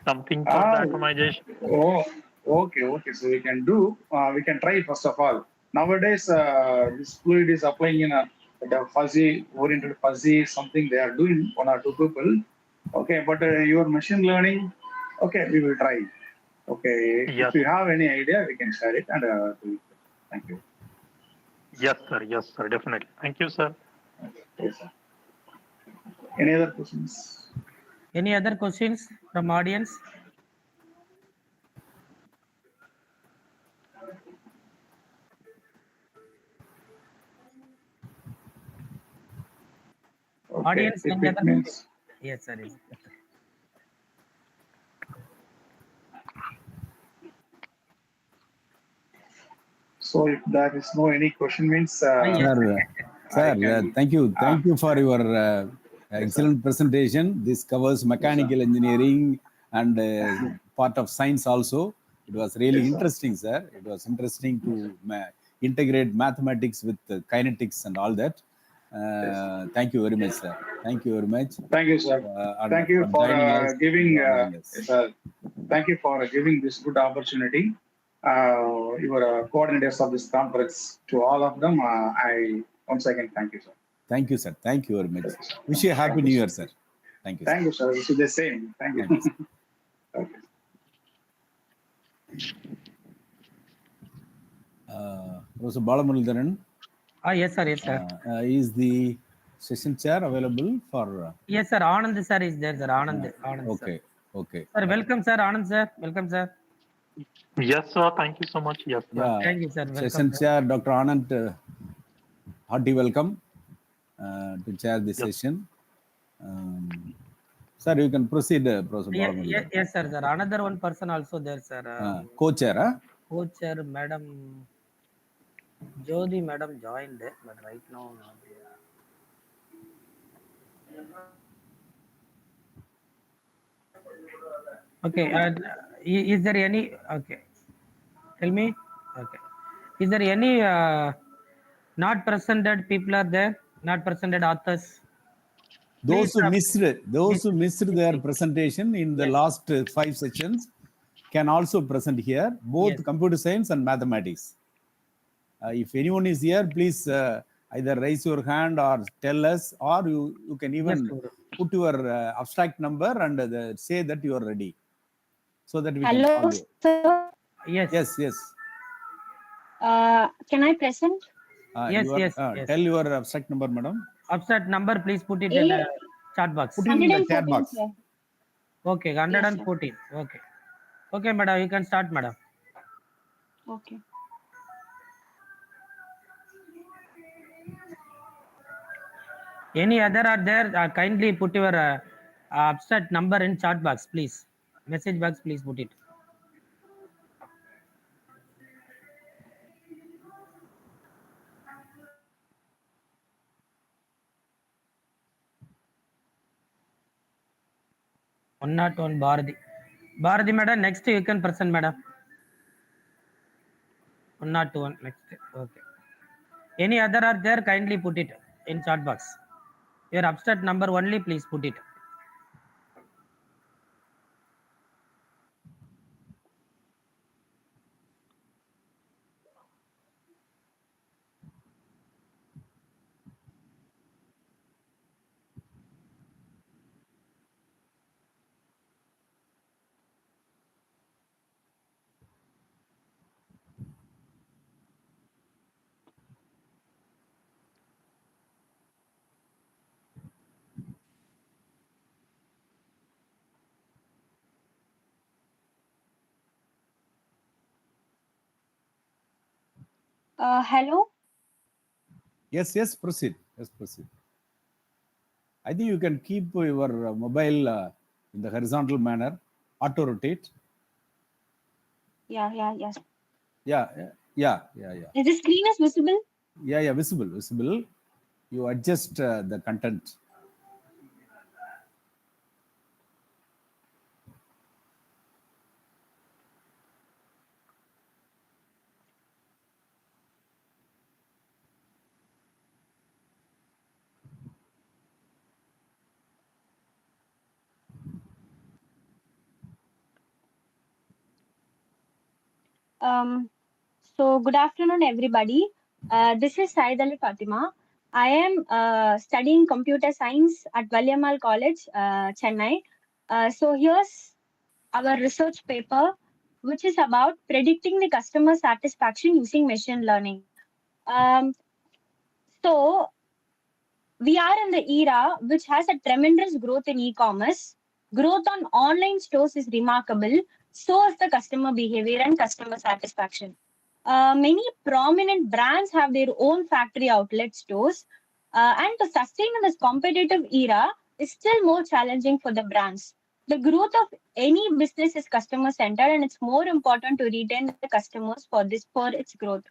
D: something for the
C: Ah,
D: atomization?
C: oh, okay, okay. So we can do, we can try first of all. Nowadays, this fluid is applying in the fuzzy, oriented fuzzy, something they are doing, one or two people. Okay, but your machine learning, okay, we will try. Okay, if
D: Yes,
C: you have any idea, we can share it and do it. Thank you.
D: yes, sir. Yes, sir. Definitely. Thank you, sir.
C: Yes, sir. Any other questions?
B: Any other questions from audience?
C: Okay,
B: Audience,
C: if
B: any
C: it
B: other questions?
C: means,
B: Yes, sir. Yes.
C: so if there is no any question means,
B: Yes.
A: Sir,
C: I can,
A: thank you for your
C: yes, sir.
A: excellent presentation. This covers mechanical engineering and part of science also. It was really
C: Yes, sir.
A: interesting, sir. It was interesting to integrate mathematics with kinetics and all that. Thank you very much, sir. Thank you very much
C: Thank you, sir.
A: and
C: Thank you
A: for
C: for
A: joining us and
C: giving,
A: honoring us.
C: yes, thank you for giving this good opportunity. You are coordinators of this conference. To all of them, I once again thank you, sir.
A: Thank you, sir. Thank you very much.
C: Thank you, sir.
A: Wish you a
C: Thank
A: happy
C: you,
A: new
C: sir.
A: year, sir. Thank you, sir.
C: Thank you, sir. This is the same. Thank you.
A: Thank you, sir.
C: Okay.
A: Professor Balamuralidharan,
B: Yes, sir. Yes, sir.
A: is the session chair available for?
B: Yes, sir. Anand sir is there, sir. Anand. Anand sir.
A: Okay, okay.
B: Sir, welcome, sir. Anand sir. Welcome, sir.
D: Yes, sir. Thank you so much. Yes, sir.
A: Yeah,
B: Thank you, sir. Welcome,
A: session
B: sir.
A: chair, Dr. Anand, hearty welcome to chair the
D: Yes.
A: session. Sir, you can proceed, Professor Balamuralidharan.
B: Yes, sir. Sir, another one person also there, sir.
A: Co-chair, huh?
B: Co-chair, Madam Jyoti, Madam joined, but right now not there. Okay. Is there any? Okay. Tell me. Okay. Is there any not presented people are there? Not presented authors?
A: Those
B: Please.
A: who missed their
B: missing.
A: presentation in the
B: Yes.
A: last 5 sections can also present here, both
B: Yes.
A: computer science and mathematics. If anyone is here, please either raise your hand or tell us, or you can even
B: Yes, Guru.
A: put your abstract number and say that you are ready, so that we can
E: Hello,
A: call you.
E: sir.
B: Yes.
A: Yes, yes.
E: Can I present?
B: Yes,
A: You are,
B: yes, yes.
A: tell your abstract number, madam.
B: Abstract number, please put it in the chat box.
A: Put it in the chat
E: 114,
A: box.
E: sir.
B: Okay, 114. Okay. Okay, madam, you can start, madam.
E: Okay.
B: Any other are there? Kindly put your abstract number in chat box, please. Message box, please put it. One not one Bharati. Bharati madam, next you can present madam. One not one next. Okay. Any other are there? Kindly put it in chat box. Your abstract number only, please put it.
E: Hello.
A: Yes, yes, proceed. Yes, proceed. I think you can keep your mobile in the horizontal manner, auto rotate.
E: Yeah, yeah, yes.
A: Yeah.
E: Is the screen is visible?
A: Yeah, visible. You adjust the content.
E: So good afternoon, everybody. This is Saidali Fatima. I am studying computer science at Valyamal College, Chennai. So here's our research paper, which is about predicting the customer satisfaction using machine learning. Um, so we are in the era which has a tremendous growth in e-commerce. Growth on online stores is remarkable. So is the customer behavior and customer satisfaction. Many prominent brands have their own factory outlet stores, and to sustain in this competitive era is still more challenging for the brands. The growth of any business is customer centered, and it's more important to retain the customers for its growth.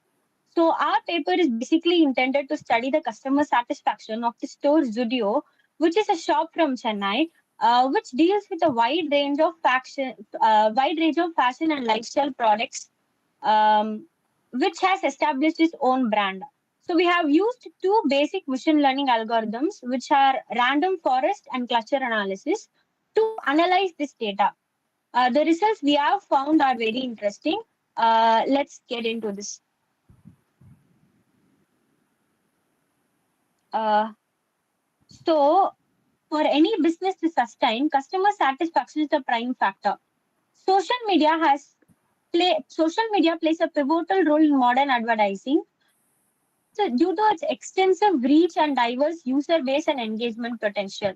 E: So our paper is basically intended to study the customer satisfaction of the store Zudio, which is a shop from Chennai, which deals with a wide range of fashion and lifestyle products, which has established its own brand. So we have used two basic machine learning algorithms, which are random forest and cluster analysis, to analyze this data. The results we have found are very interesting. Let's get into this. Uh, so, for any business to sustain, customer satisfaction is the prime factor. Social media plays a pivotal role in modern advertising. So due to its extensive reach and diverse user base and engagement potential.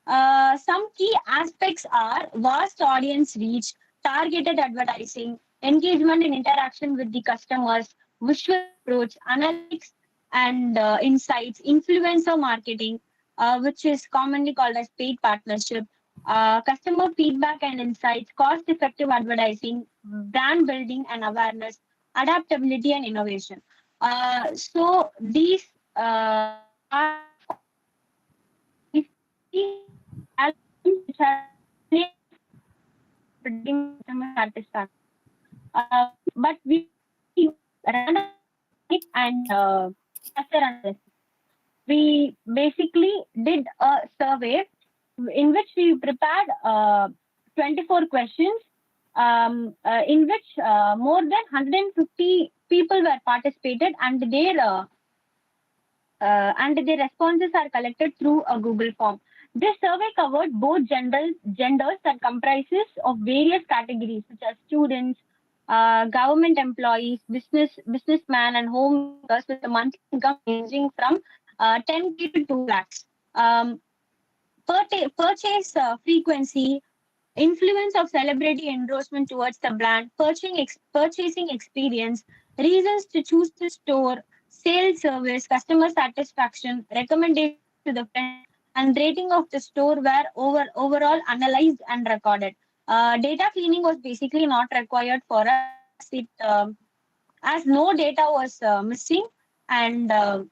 E: Some key aspects are vast audience reach, targeted advertising, engagement and interaction with the customers, visual approach, analytics and insights, influencer marketing, which is commonly called as paid partnership, customer feedback and insights, cost-effective advertising, brand building and awareness, adaptability and innovation. So these are algorithms which are predicting customer satisfaction. But we use random and cluster analysis. We basically did a survey in which we prepared 24 questions, in which more than 150 people were participated, and their responses are collected through a Google form. This survey covered both genders and comprises of various categories such as students, government employees, businessmen, and homemakers with a monthly income ranging from 10K to 2 lakhs. Purchase frequency, influence of celebrity endorsement towards the brand, purchasing experience, reasons to choose the store, sales service, customer satisfaction, recommendation to the friends, and rating of the store were overall analyzed and recorded. Data cleaning was basically not required for us as no data was missing, and the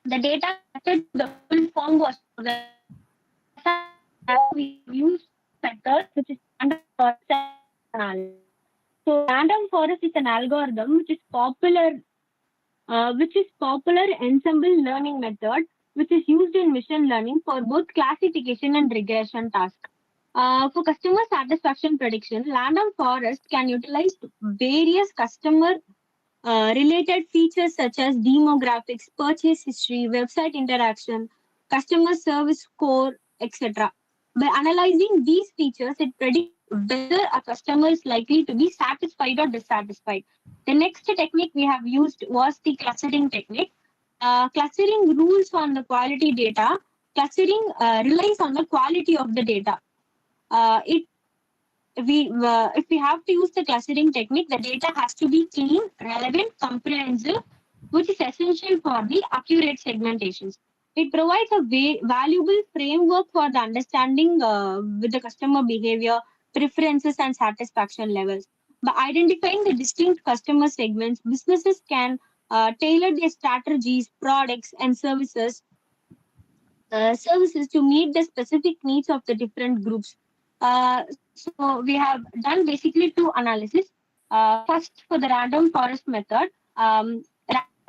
E: data collected to the full form was organized. As an example, we have used method which is random forest analysis. So random forest is an algorithm which is popular ensemble learning method, which is used in machine learning for both classification and regression tasks. For customer satisfaction prediction, random forest can utilize various customer related features such as demographics, purchase history, website interaction, customer service score, etc. By analyzing these features, it predicts whether a customer is likely to be satisfied or dissatisfied. The next technique we have used was the clustering technique. Clustering rules on the quality data. Clustering relies on the quality of the data. It if we have to use the clustering technique, the data has to be clean, relevant, comprehensive, which is essential for the accurate segmentations. It provides a valuable framework for the understanding with the customer behavior, preferences, and satisfaction levels. By identifying the distinct customer segments, businesses can tailor their strategies, products, and services to meet the specific needs of the different groups. So we have done basically two analysis. First, for the random forest method, random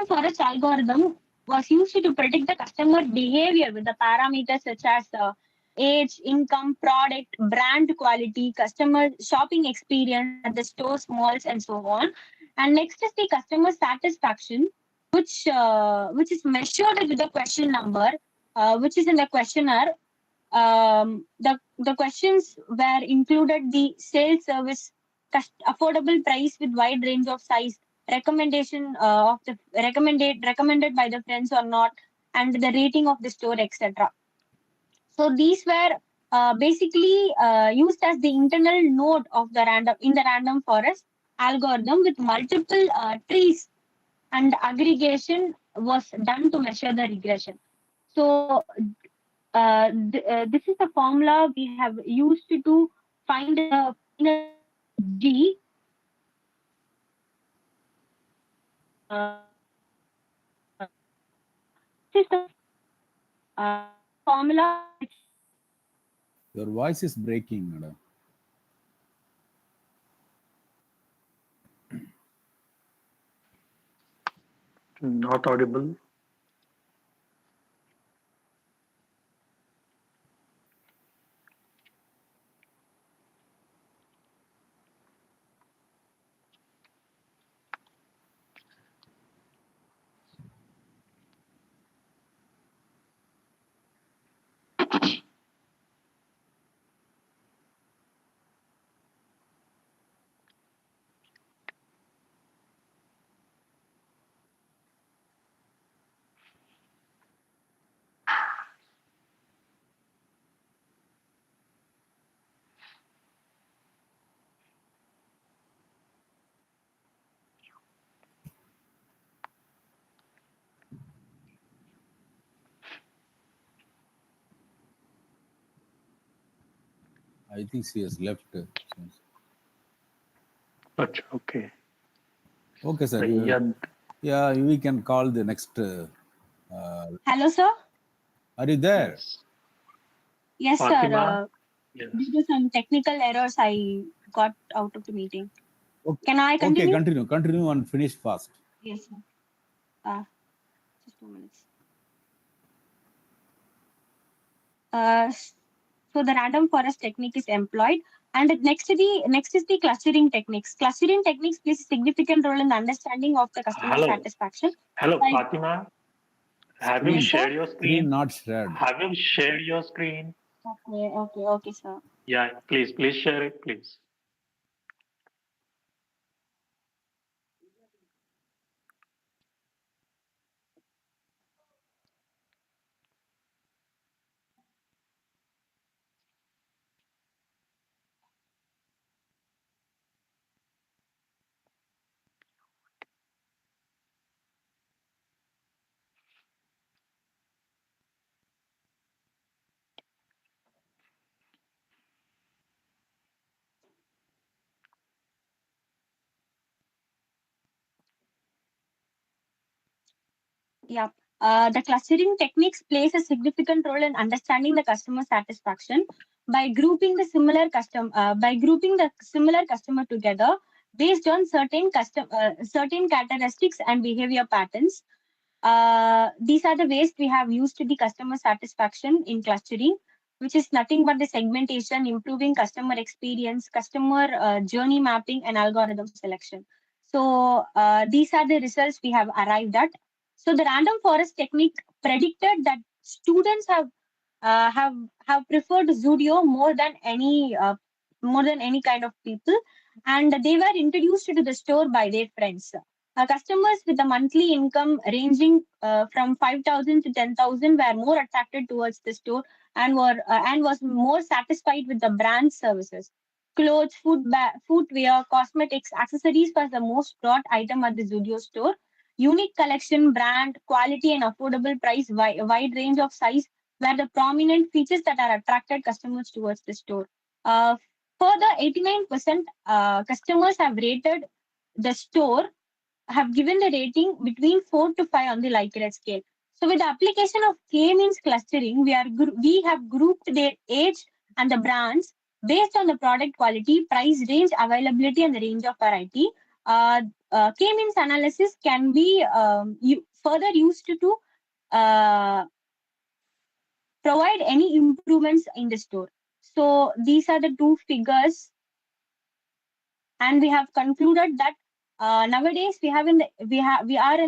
E: forest algorithm was used to predict the customer behavior with the parameters such as age, income, product, brand quality, customer shopping experience at the stores, malls, and so on. And next is the customer satisfaction, which is measured with the question number, which is in the questionnaire. The questions were included the sales service, affordable price with wide range of size, recommendation of the recommended by the friends or not, and the rating of the store, etc. So these were basically used as the internal node of the random forest algorithm with multiple trees, and aggregation was done to measure the regression. So this is the formula we have used to find the final G. This is the formula.
A: Your voice is breaking, madam.
D: Not audible.
A: I think she has left.
D: Achha, okay.
A: Okay, sir.
D: Yeah.
A: Yeah, we can call the next.
E: Hello, sir.
A: Are you there?
E: Yes,
D: Fatima?
E: sir.
D: Yes.
E: Due to some technical errors, I got out of the meeting.
A: Okay.
E: Can I continue?
A: Okay, continue and finish fast.
E: Yes, sir. Just 2 minutes. So the random forest technique is employed, and next is the clustering techniques. Clustering techniques plays a significant role in the understanding of the customer satisfaction.
D: Hello,
E: Like,
D: Fatima. Have you
E: yes, sir?
D: shared your screen?
A: Screen not shared.
D: Have you shared your screen?
E: Okay, sir.
D: Yeah, please share it, please.
E: Yeah. The clustering techniques plays a significant role in understanding the customer satisfaction by grouping the similar customer together based on certain characteristics and behavior patterns. These are the ways we have used the customer satisfaction in clustering, which is nothing but the segmentation, improving customer experience, customer journey mapping, and algorithm selection. So these are the results we have arrived at. So the random forest technique predicted that students have preferred Zudio more than any kind of people, and they were introduced to the store by their friends. Customers with a monthly income ranging from 5,000 to 10,000 were more attracted towards the store and was more satisfied with the brand services. Clothes, footwear, cosmetics, accessories was the most bought item at the Zudio store. Unique collection, brand, quality, and affordable price, wide range of size were the prominent features that are attracted customers towards the store. Uh, Further, 89% customers have given the rating between 4 to 5 on the Likert scale. So with the application of K-means clustering, we have grouped their age and the brands based on the product quality, price range, availability, and the range of variety. K-means analysis can be further used to provide any improvements in the store. So these are the two figures, and we have concluded that nowadays we are in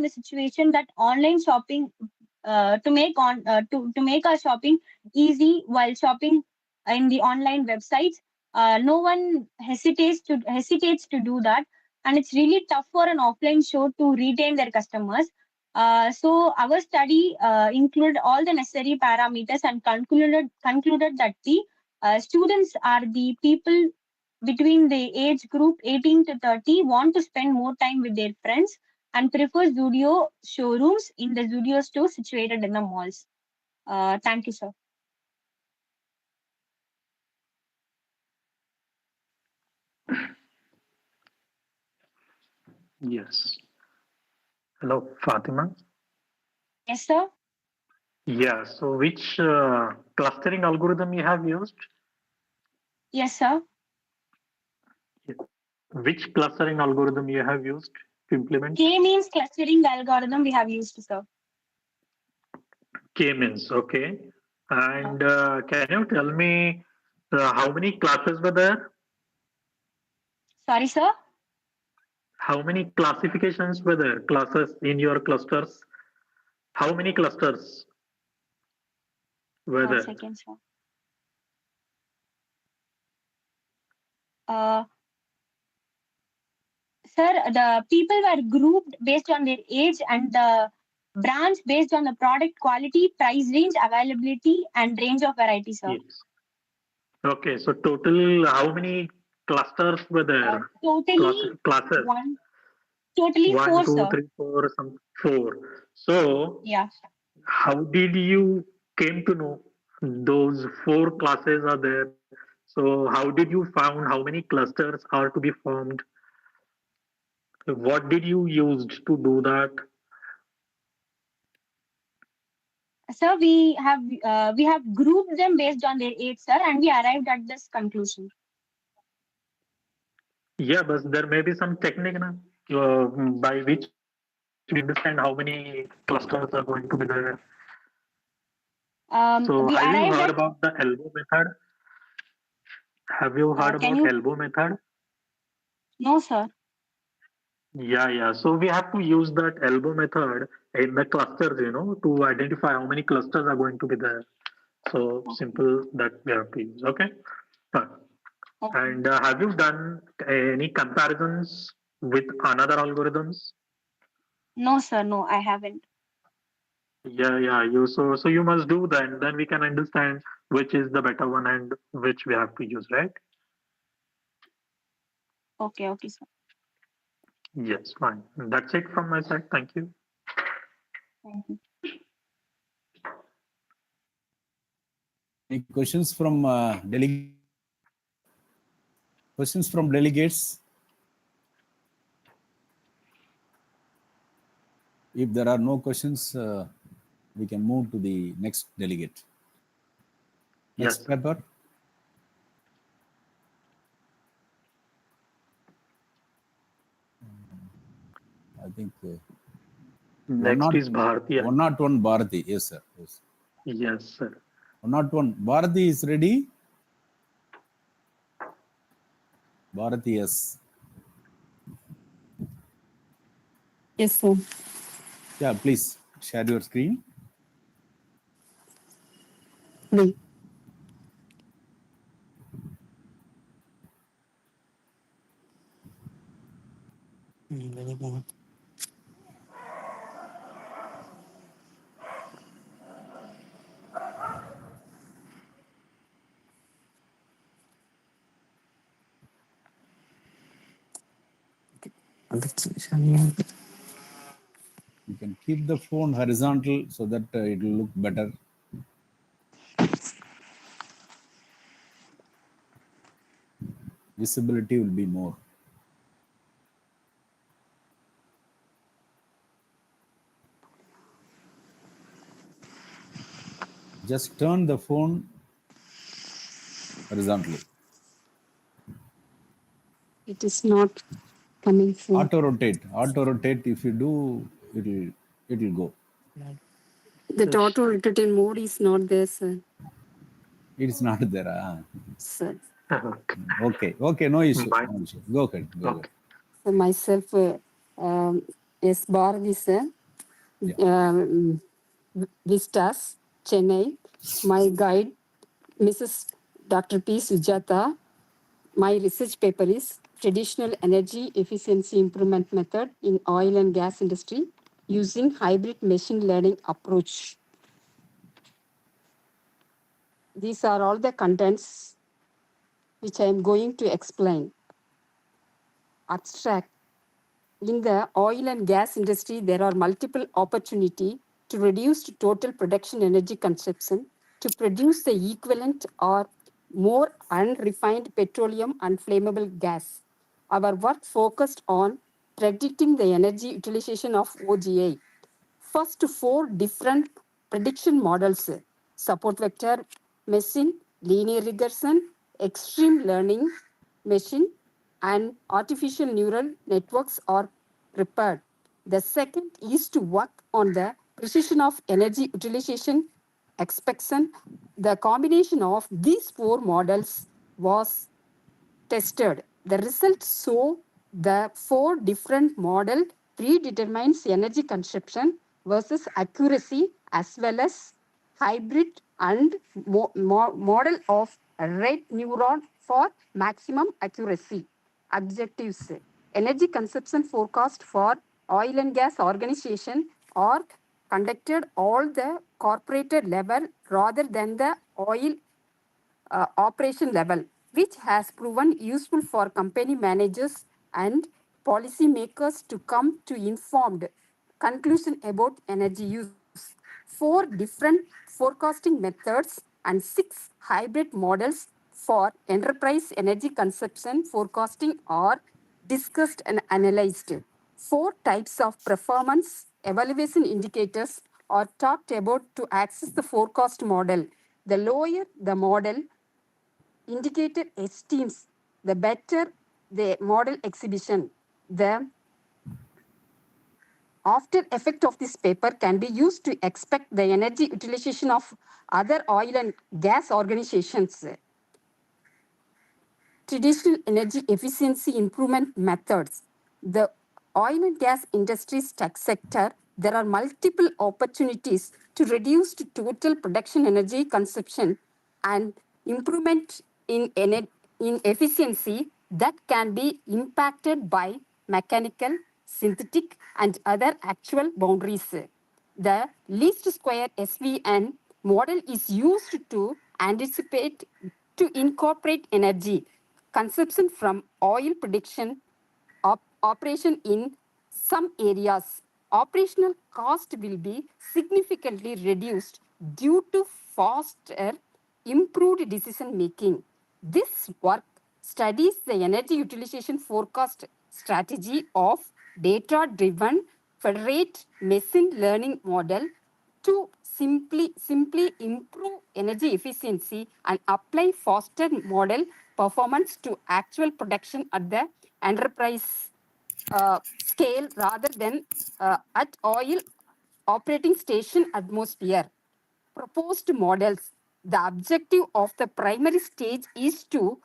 E: the situation that online shopping to make our shopping easy while shopping in the online websites. No one hesitates to do that, and it's really tough for an offline store to retain their customers. So our study included all the necessary parameters and concluded that the students are the people between the age group 18 to 30 want to spend more time with their friends and prefer Zudio showrooms in the Zudio store situated in the malls. Thank you, sir.
D: Yes. Hello, Fatima.
E: Yes, sir.
D: Yeah. So which clustering algorithm you have used?
E: Yes, sir.
D: Which clustering algorithm you have used to implement?
E: K-means clustering algorithm we have used, sir.
D: K-means, okay. And can you tell me how many classes were there?
E: Sorry, sir.
D: How many classifications were there? Classes in your clusters? How many clusters were
E: 1
D: there?
E: second, sir. Sir, the people were grouped based on their age and the brands based on the product quality, price range, availability, and range of variety, sir.
D: Yes. Okay, so total how many clusters were there?
E: Totally
D: Classes.
E: Totally
D: 1,
E: 4,
D: 2,
E: sir.
D: 3, 4, 4. So
E: Yeah.
D: how did you came to know those 4 classes are there? So how did you found how many clusters are to be formed? What did you use to do that?
E: Sir, we have grouped them based on their age, sir, and we arrived at this conclusion.
D: Yeah, but there may be some technique by which we understand how many clusters are going to be there. So
E: We
D: have you
E: arrived
D: heard
E: at.
D: about the elbow method? Have you heard
E: Can
D: about
E: you?
D: elbow method?
E: No, sir.
D: Yeah. So we have to use that elbow method in the clusters, to identify how many clusters are going to be there. So simple that we have to use. Okay. Fine.
E: Okay.
D: And have you done any comparisons with another algorithms?
E: No, sir. No, I haven't.
D: Yeah. So you must do that. Then we can understand which is the better one and which we have to use, right?
E: Okay, sir.
D: Yes, fine. That's it from my side. Thank you.
E: Thank you.
A: Any questions from Questions from delegates? If there are no questions, we can move to the next delegate. Next
D: Yes.
A: paper. I think
D: Next is Bharati.
A: 101 Bharati. Yes, sir. Yes.
D: Yes, sir.
A: 101 Bharati is ready. Bharati, yes.
F: Yes, sir.
A: Yeah, please share your screen.
F: Wait. Very good.
A: You can keep the phone horizontal so that it will look better. Visibility will be more. Just turn the phone horizontally.
F: It is not coming from.
A: Auto rotate. Auto rotate. If you do, it will go.
F: The auto rotating mode is not there, sir.
A: It is not there.
F: Sir.
A: Okay. Okay. No issue.
D: Bye.
A: No issue. Go ahead. Go ahead.
F: So myself, yes, Bharati, sir. Vistas, Chennai. My guide, Mrs. Dr. P. Sujata. My research paper is Traditional Energy Efficiency Improvement Method in Oil and Gas Industry using Hybrid Machine Learning Approach. These are all the contents which I am going to explain. Abstract. In the oil and gas industry, there are multiple opportunities to reduce total production energy consumption to produce the equivalent or more unrefined petroleum and flammable gas. Our work focused on predicting the energy utilization of OGA. First, 4 different prediction models: support vector machine, linear regression, extreme learning machine, and artificial neural networks are prepared. The second is to work on the precision of energy utilization expectation. The combination of these 4 models was tested. The results show the 4 different model predetermines energy consumption versus accuracy as well as hybrid and model of red neuron for maximum accuracy. Objectives: energy consumption forecast for oil and gas organization are conducted all the corporate level rather than the oil operation level, which has proven useful for company managers and policymakers to come to informed conclusion about energy use. 4 different forecasting methods and 6 hybrid models for enterprise energy consumption forecasting are discussed and analyzed. 4 types of performance evaluation indicators are talked about to access the forecast model. The lower the model indicator esteems, the better the model exhibition. The after effect of this paper can be used to expect the energy utilization of other oil and gas organizations. Traditional energy efficiency improvement methods. The oil and gas industry's tech sector, there are multiple opportunities to reduce total production energy consumption and improvement in efficiency that can be impacted by mechanical, synthetic, and other actual boundaries. The least square SVN model is used to anticipate to incorporate energy consumption from oil production operation in some areas. Operational cost will be significantly reduced due to faster, improved decision making. This work studies the energy utilization forecast strategy of data-driven federate machine learning model to simply improve energy efficiency and apply faster model performance to actual production at the enterprise scale rather than at oil operating station atmosphere. Proposed models. The objective of the primary stage is to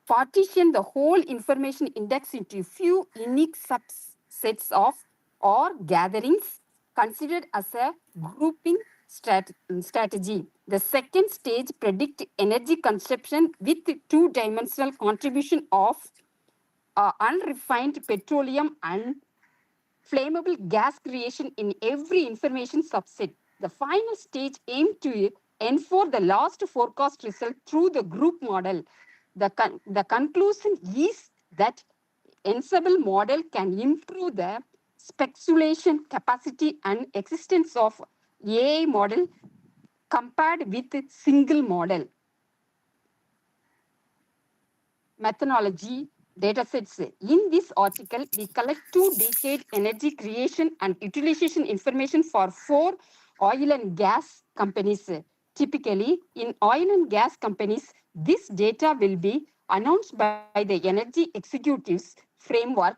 F: partition the whole information index into few unique subsets of or gatherings considered as a grouping strategy. The second stage predict energy consumption with two-dimensional contribution of unrefined petroleum and flammable gas creation in every information subset. The final stage aimed to enforce the last forecast result through the group model. The conclusion is that ensemble model can improve the speculation capacity and existence of AI model compared with single model. Methodology datasets. In this article, we collect 2-decade energy creation and utilization information for 4 oil and gas companies. Typically, in oil and gas companies, this data will be announced by the energy executives framework.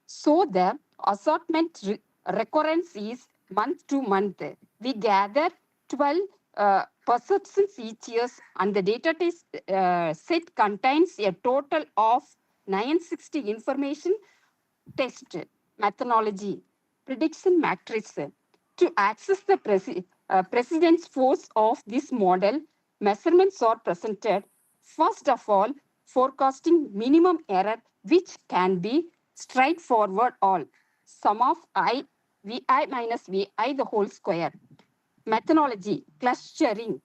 F: So the assortment recurrence is month to month. We gather 12 perceptions each year, and the data set contains a total of 960 information test methodology prediction matrix. To access the precedence force of this model, measurements are presented. First of all, forecasting minimum error, which can be straightforward all. Sum of I, Vi minus Vi the whole square. Methodology, clustering.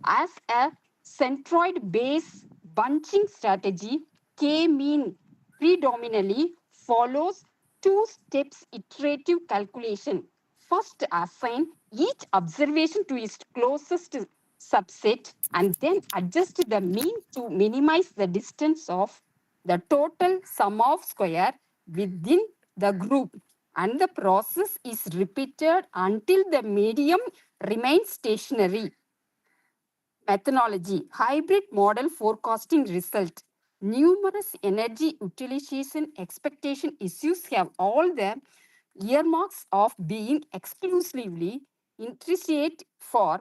F: As a centroid-based bunching strategy, K-mean predominantly follows 2 steps iterative calculation. First, assign each observation to its closest subset and then adjust the mean to minimize the distance of the total sum of square within the group. And the process is repeated until the medium remains stationary. Methodology, hybrid model forecasting result. Numerous energy utilization expectation issues have all the earmarks of being exclusively interest for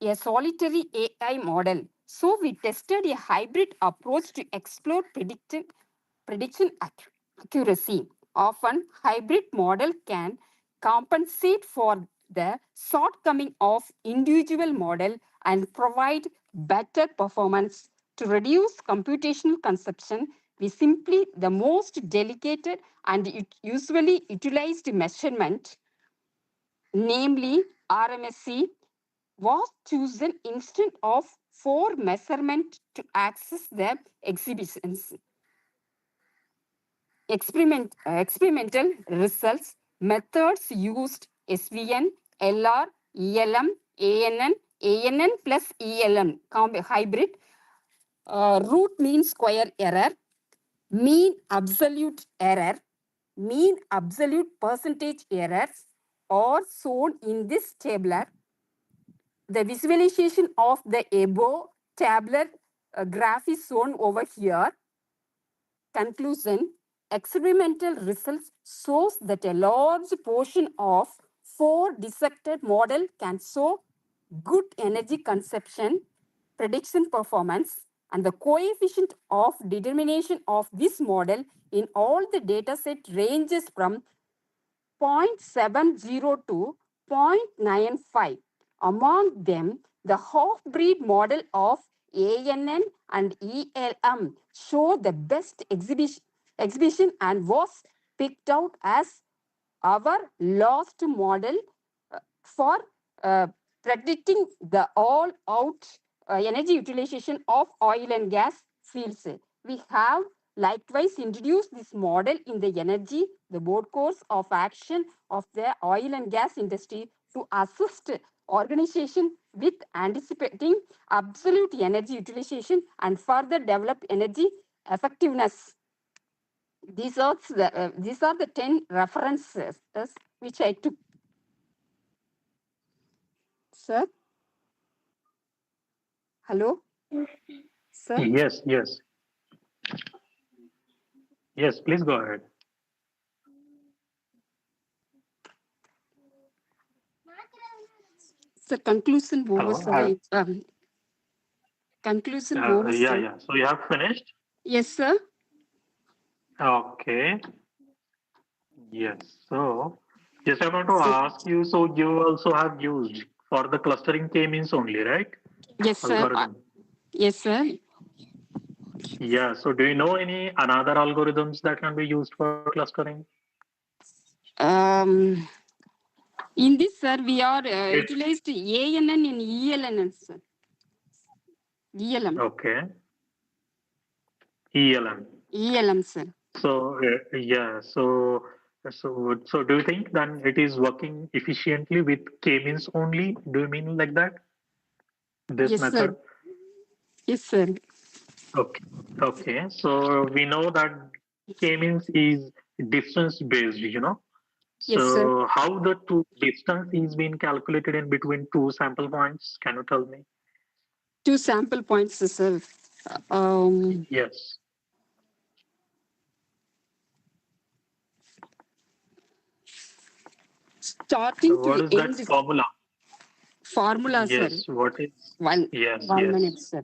F: a solitary AI model. So we tested a hybrid approach to explore prediction accuracy. Often, hybrid model can compensate for the shortcoming of individual model and provide better performance. To reduce computational consumption, we simply the most delicate and usually utilized measurement, namely RMSE, was chosen instead of 4 measurement to access the exhibitions. Experimental results, methods used SVN, LR, ELM, ANN plus ELM, hybrid, root mean square error, mean absolute error, mean absolute percentage errors are shown in this tabular. The visualization of the above tabular graph is shown over here. Conclusion, experimental results shows that a large portion of 4 dissected model can show good energy consumption, prediction performance, and the coefficient of determination of this model in all the data set ranges from 0.70 to 0.95. Among them, the half-breed model of ANN and ELM show the best exhibition and was picked out as our last model for predicting the all-out energy utilization of oil and gas fields. We have likewise introduced this model in the energy, the board course of action of the oil and gas industry to assist organization with anticipating absolute energy utilization and further develop energy effectiveness. These are the 10 references which I took. Sir? Hello? Sir?
D: Yes, yes. Yes, please go ahead.
F: Sir, conclusion over,
D: Hello.
F: sir. Conclusion over,
D: Yeah,
F: sir.
D: yeah. So you have finished?
F: Yes, sir.
D: Okay. Yes. So just I want to
F: Sir.
D: ask you, so you also have used for the clustering k-means only, right?
F: Yes, sir.
D: Algorithm.
F: Yes, sir.
D: Yeah. So do you know any another algorithms that can be used for clustering?
F: In this, sir, we are
D: It,
F: utilized ANN and ELNN, sir. ELM.
D: okay. ELM.
F: ELM, sir.
D: So yeah. So do you think then it is working efficiently with k-means only? Do you mean like that? This
F: Yes, sir.
D: method?
F: Yes, sir.
D: Okay. Okay. So we know that k-means is distance based, you know.
F: Yes, sir.
D: So how the two distance is being calculated in between two sample points? Can you tell me?
F: 2 sample points, sir.
D: Yes.
F: Starting
D: So
F: to
D: what is that
F: end
D: formula?
F: formula, sir.
D: Yes. What is?
F: One,
D: Yes.
F: 1
D: Yes.
F: minute, sir.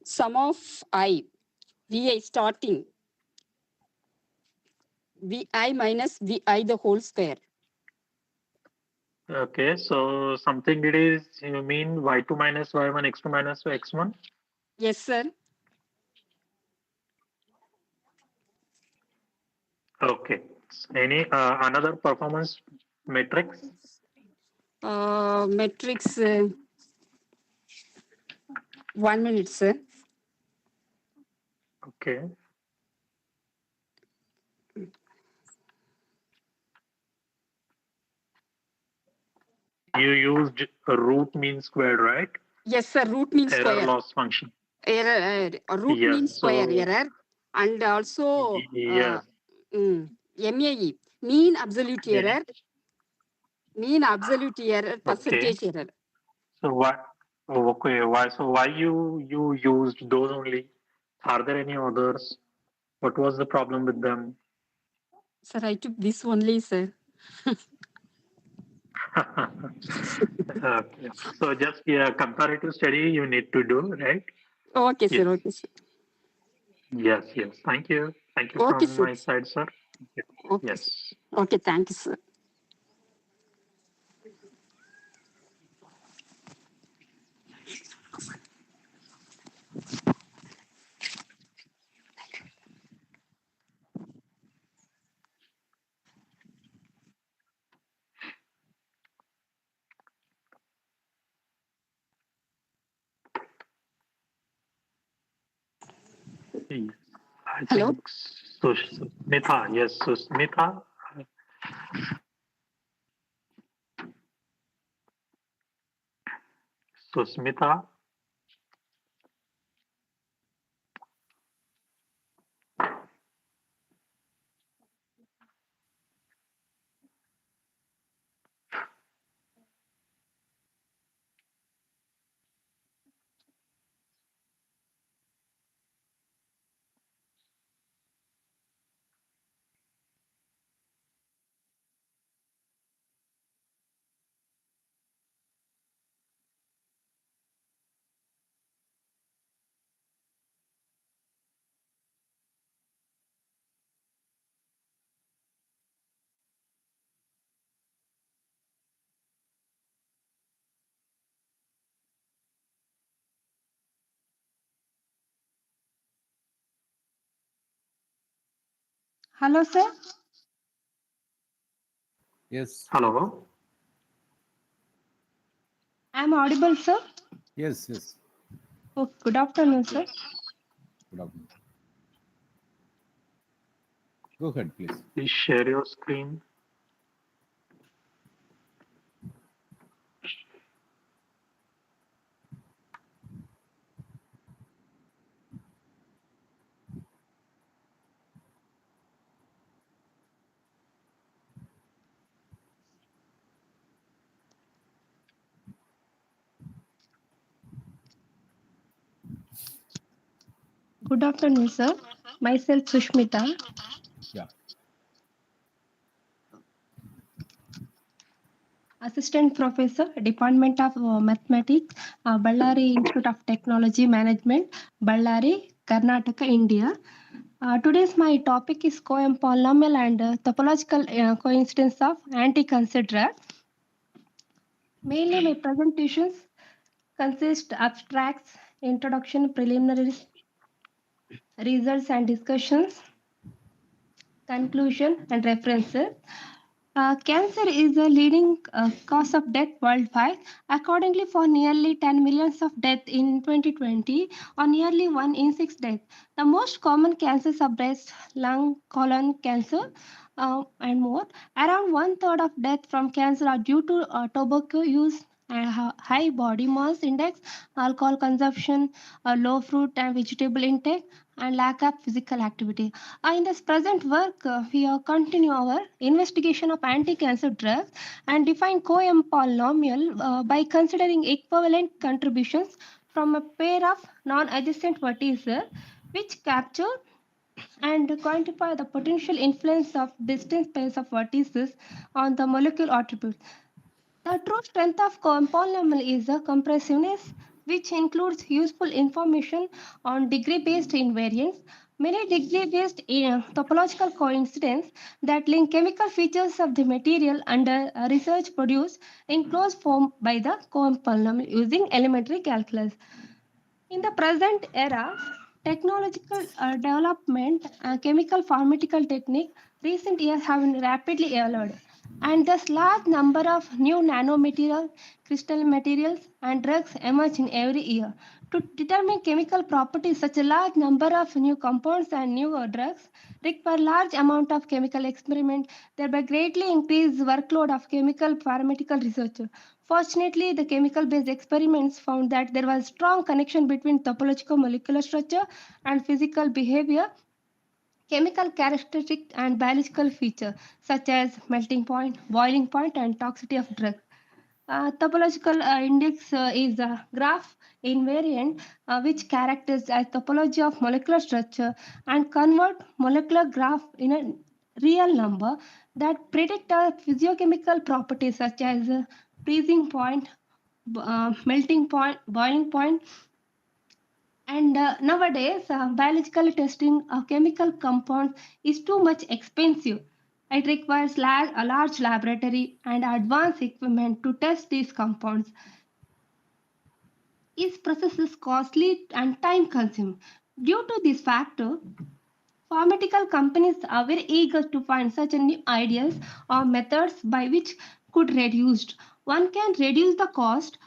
F: Sum of I, Vi starting, Vi minus Vi the whole square.
D: Okay. So something it is. You mean y2 minus y1, x2 minus x1?
F: Yes, sir.
D: Okay. Any another performance metrics?
F: Matrix, 1 minute, sir.
D: Okay. You used root mean squared, right?
F: Yes, sir. Root means
D: Error
F: square.
D: loss function.
F: Error, root means
D: Yes.
F: square
D: So
F: error. And also
D: yes.
F: MAE, mean absolute
D: Yeah.
F: error, mean absolute error,
D: Okay.
F: percentage error.
D: So why? Oh, okay. Why? So why you used those only? Are there any others? What was the problem with them?
F: Sir, I took this only, sir.
D: Okay. So just comparative study you need to do, right?
F: Okay,
D: Yes.
F: sir. Okay, sir.
D: Yes. Yes. Thank you. Thank you
F: Okay,
D: from
F: sir.
D: my side, sir.
F: Okay, sir.
D: Yes.
F: Okay, thank you, sir.
D: Yes. I
F: Hello.
D: think Susmita. Yes, Susmita. Susmita.
E: Hello, sir.
A: Yes.
D: Hello.
E: I'm audible, sir.
A: Yes. Yes.
E: Oh, good afternoon, sir.
A: Good afternoon. Go ahead, please.
D: Please share your screen.
G: Good afternoon, sir. Myself Sushmita.
A: Yeah.
G: Assistant Professor, Department of Mathematics, Ballari Institute of Technology Management, Ballari, Karnataka, India. Today's my topic is coem polynomial and topological coincidence of anti-considerer. Mainly my presentations consist abstracts, introduction, preliminaries, results and discussions, conclusion and references. Cancer is a leading cause of death worldwide. Accordingly, for nearly 10 millions of deaths in 2020, or nearly 1 in 6 deaths. The most common cancers are breast, lung, colon cancer, and more. Around 1/3 of deaths from cancer are due to tobacco use, high body mass index, alcohol consumption, low fruit and vegetable intake, and lack of physical activity. In this present work, we continue our investigation of anti-cancer drugs and define coem polynomial by considering equivalent contributions from a pair of non-adjacent vertices which capture and quantify the potential influence of distinct pairs of vertices on the molecular attributes. The true strength of polynomial is the compressiveness, which includes useful information on degree-based invariance, many degree-based topological coincidence that link chemical features of the material under research produced in close form by the polynomial using elementary calculus. In the present era, technological development, chemical pharmaceutical technique, recent years have been rapidly evolved, and thus large number of new nanomaterial, crystal materials, and drugs emerge in every year. To determine chemical properties, such a large number of new compounds and new drugs require large amount of chemical experiment, thereby greatly increase workload of chemical pharmaceutical research. Fortunately, the chemical-based experiments found that there was strong connection between topological molecular structure and physical behavior, chemical characteristic and biological feature such as melting point, boiling point, and toxicity of drug. Topological index is a graph invariant which characterizes as topology of molecular structure and convert molecular graph in a real number that predict physiochemical properties such as freezing point, melting point, boiling point. And nowadays, biological testing of chemical compounds is too much expensive. It requires a large laboratory and advanced equipment to test these compounds. This process is costly and time consuming. Due to this factor, pharmaceutical companies are very eager to find such new ideas or methods by which could reduce. One can reduce the cost,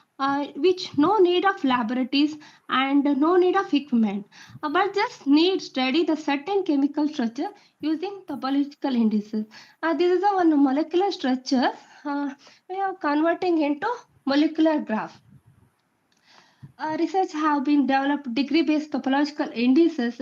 G: which no need of laboratories and no need of equipment, but just need study the certain chemical structure using topological indices. This is one molecular structure we are converting into molecular graph. Research have been developed degree-based topological indices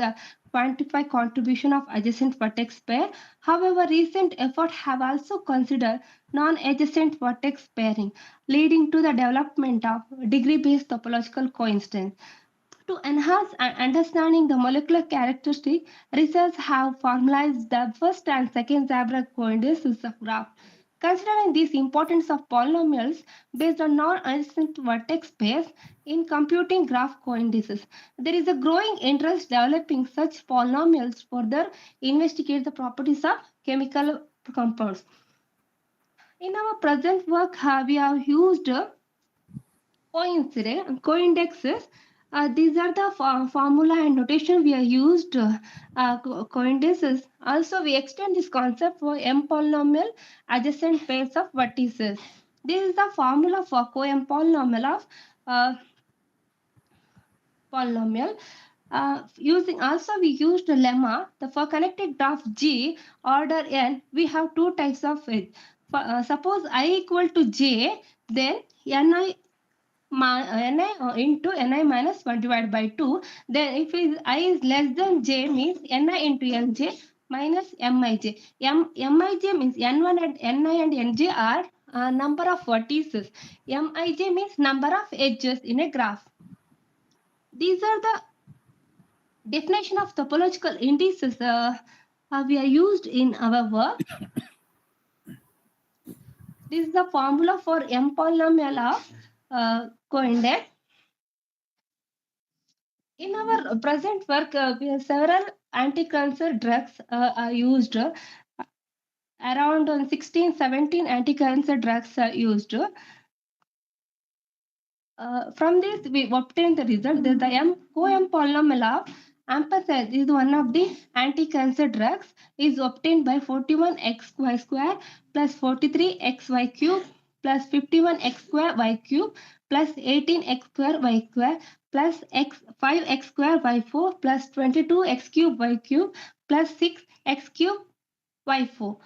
G: quantify contribution of adjacent vertex pair. However, recent efforts have also considered non-adjacent vertex pairing, leading to the development of degree-based topological coincidence. To enhance understanding the molecular characteristic, researchers have formalized the first and second Zabra coindices of graph. Considering the importance of polynomials based on non-adjacent vertex pairs in computing graph coindices, there is a growing interest developing such polynomials further investigate the properties of chemical compounds. In our present work, we have used coindexes. These are the formula and notation we are used coindexes. Also, we extend this concept for M polynomial adjacent pairs of vertices. This is the formula for coem polynomial of polynomial. Using also we used the lemma. For connected graph G order n, we have two types of it. Suppose I equal to j, then ni into ni minus 1 divided by 2. Then if I is less than j means ni into nj minus mij. Mij means n1 and ni and nj are number of vertices. Mij means number of edges in a graph. These are the definition of topological indices we are used in our work. This is the formula for M polynomial of coindex. In our present work, we have several anti-cancer drugs are used. Around 16-17 anti-cancer drugs are used. From this, we obtain the result that the co-M polynomial of ampacid is one of the anti-cancer drugs is obtained by 41xy square plus 43xy cube plus 51x square y cube plus 18x square y square plus 5x square y4 plus 22x cube y cube plus 6x cube y4.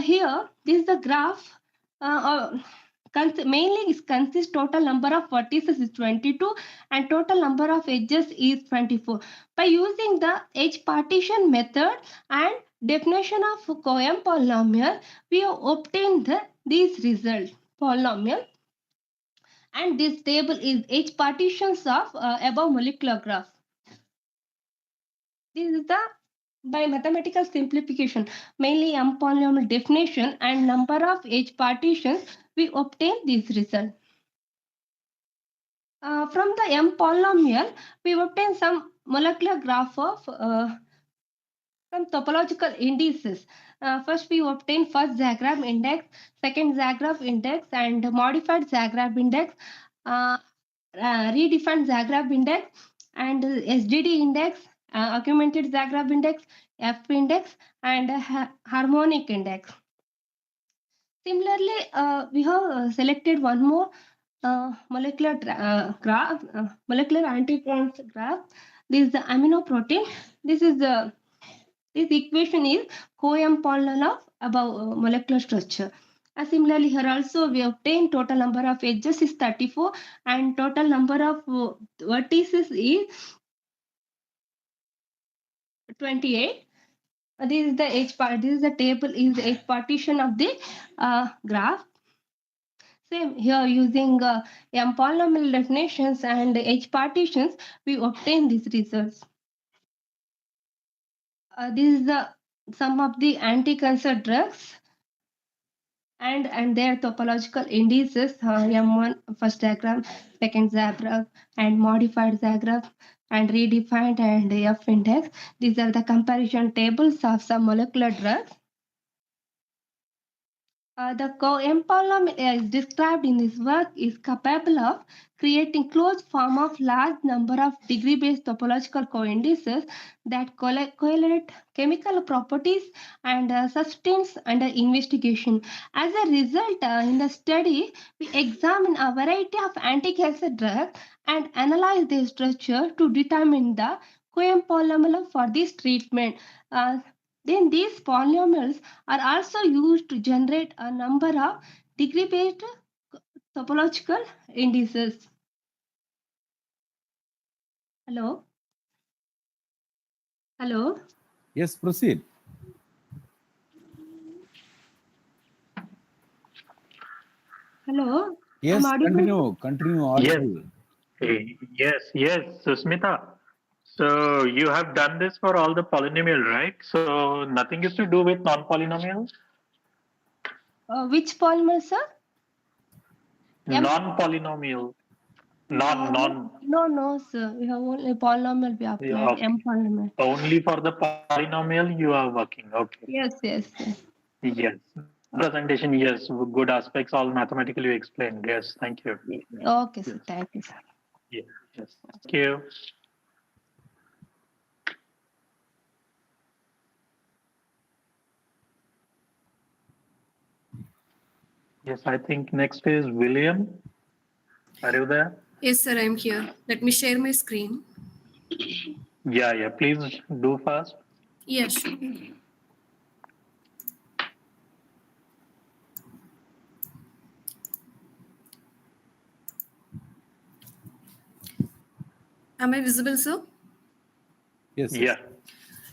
G: Here, this is the graph. Mainly it consists total number of vertices is 22 and total number of edges is 24. By using the edge partition method and definition of co-M polynomial, we have obtained these results polynomial, and this table is edge partitions of above molecular graph. This is the by mathematical simplification, mainly M polynomial definition and number of edge partitions, we obtain this result. From the M polynomial, we obtain some molecular graph of some topological indices. First, we obtain first Zagreb index, second Zagreb index, and modified Zagreb index, redefined Zagreb index, and SDD index, augmented Zagreb index, F index, and harmonic index. Similarly, we have selected one more molecular graph, molecular anti-cancer graph. This is the amino protein. This equation is co-M polynomial of above molecular structure. Similarly, here also we obtain total number of edges is 34 and total number of vertices is 28. This is the edge part. This is the table is the edge partition of the graph. Same here, using M polynomial definitions and edge partitions, we obtain these results. This is the sum of the anti-cancer drugs and their topological indices. M1 first Zagreb, second Zagreb, and modified Zagreb, and redefined and F index. These are the comparison tables of some molecular drugs. The co-M polynomial is described in this work is capable of creating closed form of large number of degree-based topological co-indices that correlate chemical properties and substance under investigation. As a result, in the study, we examine a variety of anti-cancer drugs and analyze their structure to determine the co-M polynomial for this treatment. Then these polynomials are also used to generate a number of degree-based topological indices. Hello? Hello?
A: Yes, proceed.
G: Hello?
A: Yes,
G: I'm audible?
A: continue audible.
D: Yes, Susmita. So you have done this for all the polynomial, right? So nothing is to do with non-polynomial?
G: Which polynomial, sir?
D: Non-polynomial.
G: No, sir. We have only polynomial we applied.
D: Yeah, okay.
G: M polynomial.
D: Only for the polynomial you are working. Okay.
G: Yes.
D: Yes. Presentation, yes. Good aspects, all mathematically you explained. Yes, thank you.
G: Okay, sir. Thank you, sir.
D: Yes. Thank you. Yes, I think next is William. Are you there?
H: Yes, sir, I'm here. Let me share my screen.
D: Yeah. Please do fast.
H: Yes. Am I visible, sir?
A: Yes.
D: Yeah.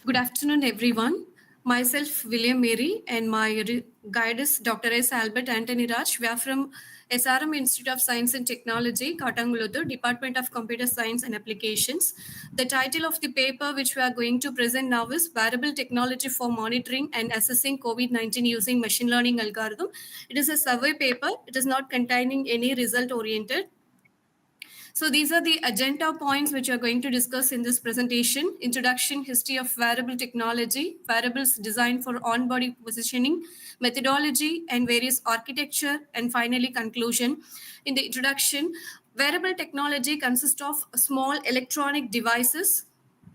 H: Good afternoon, everyone. Myself, William Mary, and my guide is Dr. S. Albert Anthony Raj. We are from SRM Institute of Science and Technology, Katangulutu, Department of Computer Science and Applications. The title of the paper which we are going to present now is Wearable Technology for Monitoring and Assessing COVID-19 Using Machine Learning Algorithm. It is a survey paper. It is not containing any result-oriented. So these are the agenda points which we are going to discuss in this presentation. Introduction, history of wearable technology, wearables designed for on-body positioning, methodology and various architecture, and finally conclusion. In the introduction, wearable technology consists of small electronic devices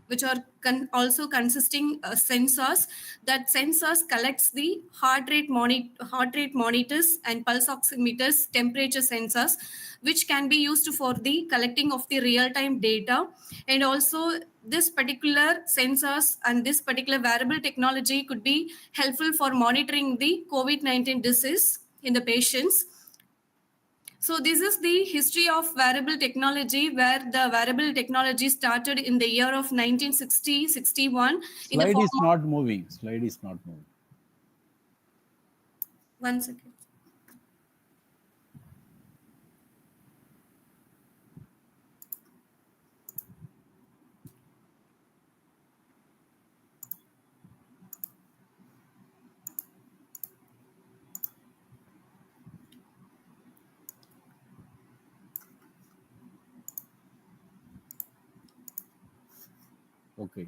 H: which are also consisting sensors. That sensors collects the heart rate monitors and pulse oximeters, temperature sensors, which can be used for the collecting of the real-time data. And also this particular sensors and this particular wearable technology could be helpful for monitoring the COVID-19 disease in the patients. So this is the history of wearable technology, where the wearable technology started in the year of 1960-61.
A: Slide is not moving. Slide is not moving.
H: 1 second.
A: Okay.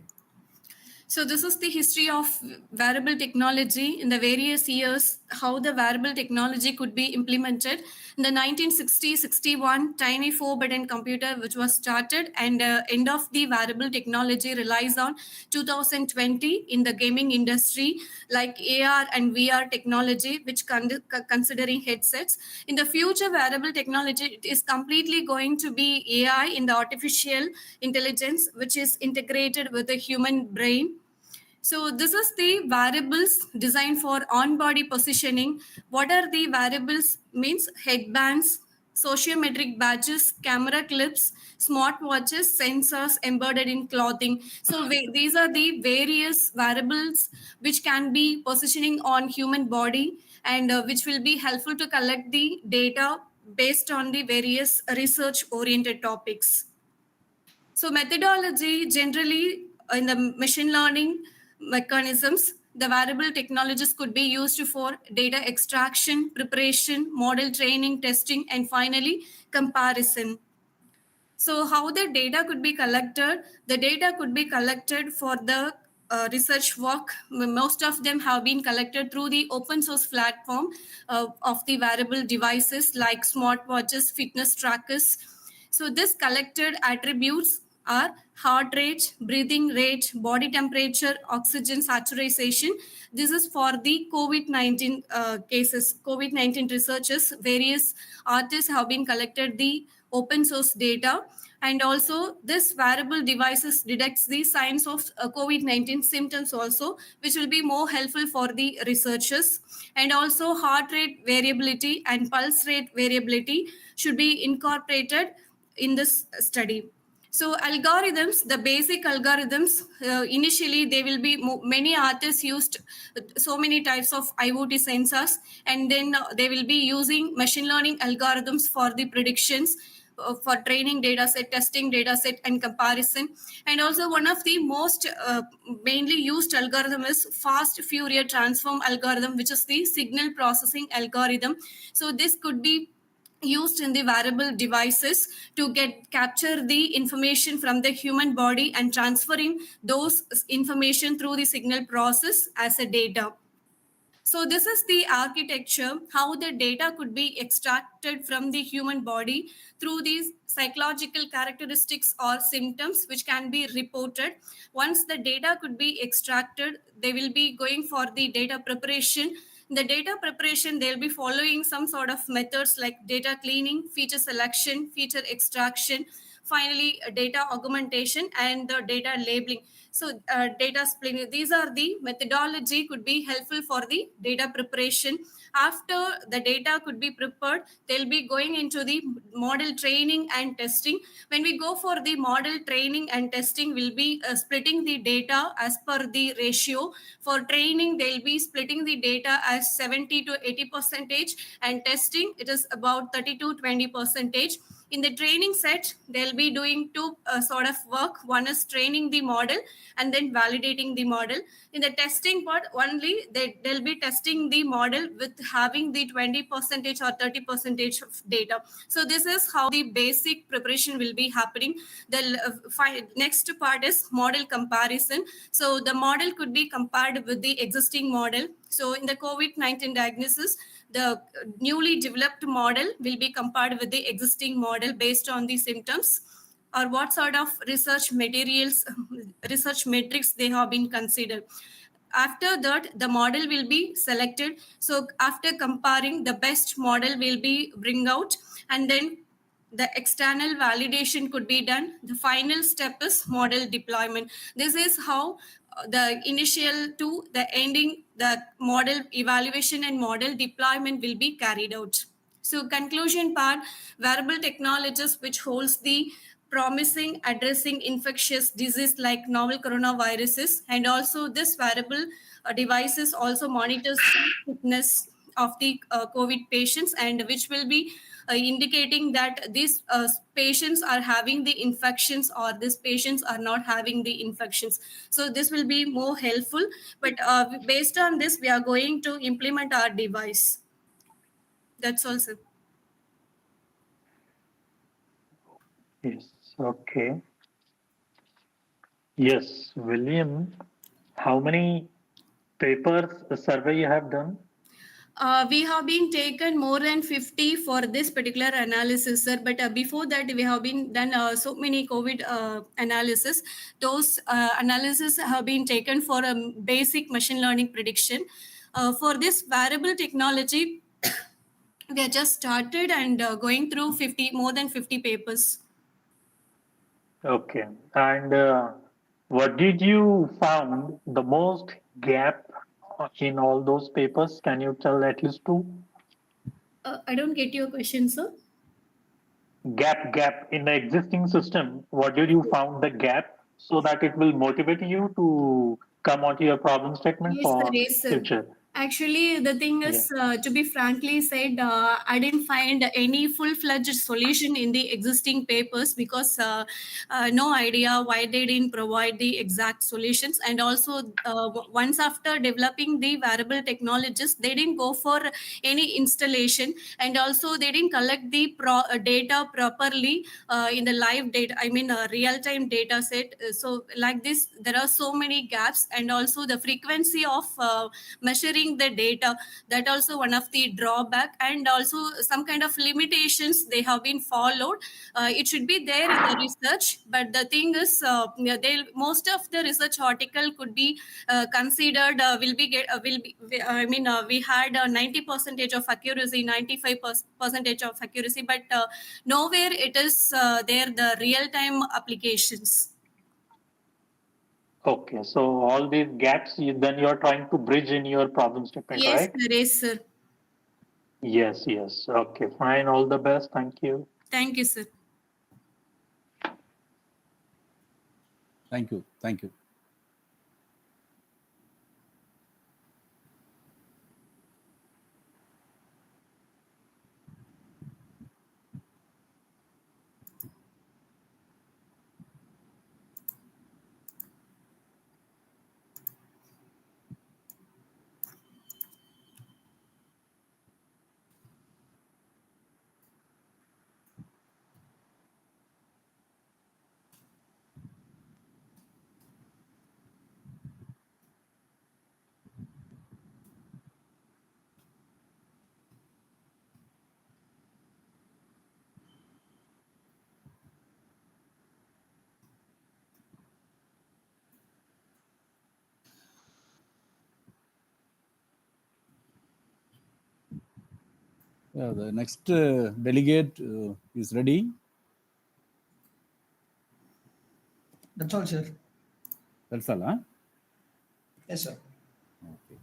H: So this is the history of wearable technology in the various years, how the wearable technology could be implemented. In the 1960-61, tiny 4-button computer which was started, and end of the wearable technology relies on 2020 in the gaming industry, like AR and VR technology, which considering headsets. In the future, wearable technology is completely going to be AI in the artificial intelligence, which is integrated with the human brain. So this is the wearables designed for on-body positioning. What are the wearables? Means headbands, sociometric badges, camera clips, smartwatches, sensors embedded in clothing. So these are the various wearables which can be positioning on human body, and which will be helpful to collect the data based on the various research-oriented topics. So methodology, generally in the machine learning mechanisms, the wearable technologies could be used for data extraction, preparation, model training, testing, and finally comparison. So how the data could be collected? The data could be collected for the research work. Most of them have been collected through the open source platform of the wearable devices like smartwatches, fitness trackers. So this collected attributes are heart rate, breathing rate, body temperature, oxygen saturation. This is for the COVID-19 cases, COVID-19 researchers. Various artists have been collected the open source data, and also this wearable devices detects the signs of COVID-19 symptoms also, which will be more helpful for the researchers. And also heart rate variability and pulse rate variability should be incorporated in this study. So algorithms, the basic algorithms, initially they will be many artists used so many types of IoT sensors, and then they will be using machine learning algorithms for the predictions, for training data set, testing data set, and comparison. And also one of the most mainly used algorithm is fast Fourier transform algorithm, which is the signal processing algorithm. So this could be used in the wearable devices to capture the information from the human body and transferring those information through the signal process as a data. So this is the architecture, how the data could be extracted from the human body through these psychological characteristics or symptoms which can be reported. Once the data could be extracted, they will be going for the data preparation. In the data preparation, they'll be following some sort of methods like data cleaning, feature selection, feature extraction, finally data augmentation, and the data labeling. So data splitting, these are the methodology could be helpful for the data preparation. After the data could be prepared, they'll be going into the model training and testing. When we go for the model training and testing, we'll be splitting the data as per the ratio. For training, they'll be splitting the data as 70 to 80 percentage, and testing it is about 30 to 20 percentage. In the training set, they'll be doing two sort of work. One is training the model and then validating the model. In the testing part, only they'll be testing the model with having the 20 percentage or 30 percentage of data. So this is how the basic preparation will be happening. The next part is model comparison. So the model could be compared with the existing model. So in the COVID-19 diagnosis, the newly developed model will be compared with the existing model based on the symptoms or what sort of research materials, research metrics they have been considered. After that, the model will be selected. So after comparing, the best model will be bring out, and then the external validation could be done. The final step is model deployment. This is how the initial to the ending, the model evaluation and model deployment will be carried out. So conclusion part, wearable technologies which holds the promising addressing infectious disease like novel coronaviruses, and also this wearable devices also monitors fitness of the COVID patients, and which will be indicating that these patients are having the infections or these patients are not having the infections. So this will be more helpful. But based on this, we are going to implement our device. That's also.
D: Yes. Okay. Yes, William, how many papers a survey you have done?
H: We have been taken more than 50 for this particular analysis, sir. But before that, we have been done so many COVID analysis. Those analysis have been taken for a basic machine learning prediction. For this wearable technology, we have just started and going through more than 50 papers.
D: Okay. And what did you found the most gap in all those papers? Can you tell at least two?
H: I don't get your question, sir.
D: Gap in the existing system. What did you found the gap so that it will motivate you to come onto your problem statement
H: Yes, sir.
D: for
H: Yes, sir.
D: future?
H: Actually, the thing is, to be frankly said, I didn't find any full-fledged solution in the existing papers because no idea why they didn't provide the exact solutions. And also, once after developing the wearable technologies, they didn't go for any installation, and also they didn't collect the data properly in the live data. I mean, real-time data set. So, like this, there are so many gaps, and also the frequency of measuring the data, that also one of the drawback, and also some kind of limitations they have been followed. It should be there in the research, but the thing is most of the research article could be considered we had 90 percentage of accuracy, 95 percentage of accuracy, but nowhere it is there the real time applications.
D: Okay, so all these gaps then you're trying to bridge in your problem statement,
H: Yes,
D: right?
H: sir. Yes, sir.
D: Yes. Okay, fine. All the best. Thank you.
H: Thank you, sir.
A: Thank you. Yeah, the next delegate is ready.
I: That's all, sir.
A: That's all, huh?
I: Yes, sir.
A: Okay.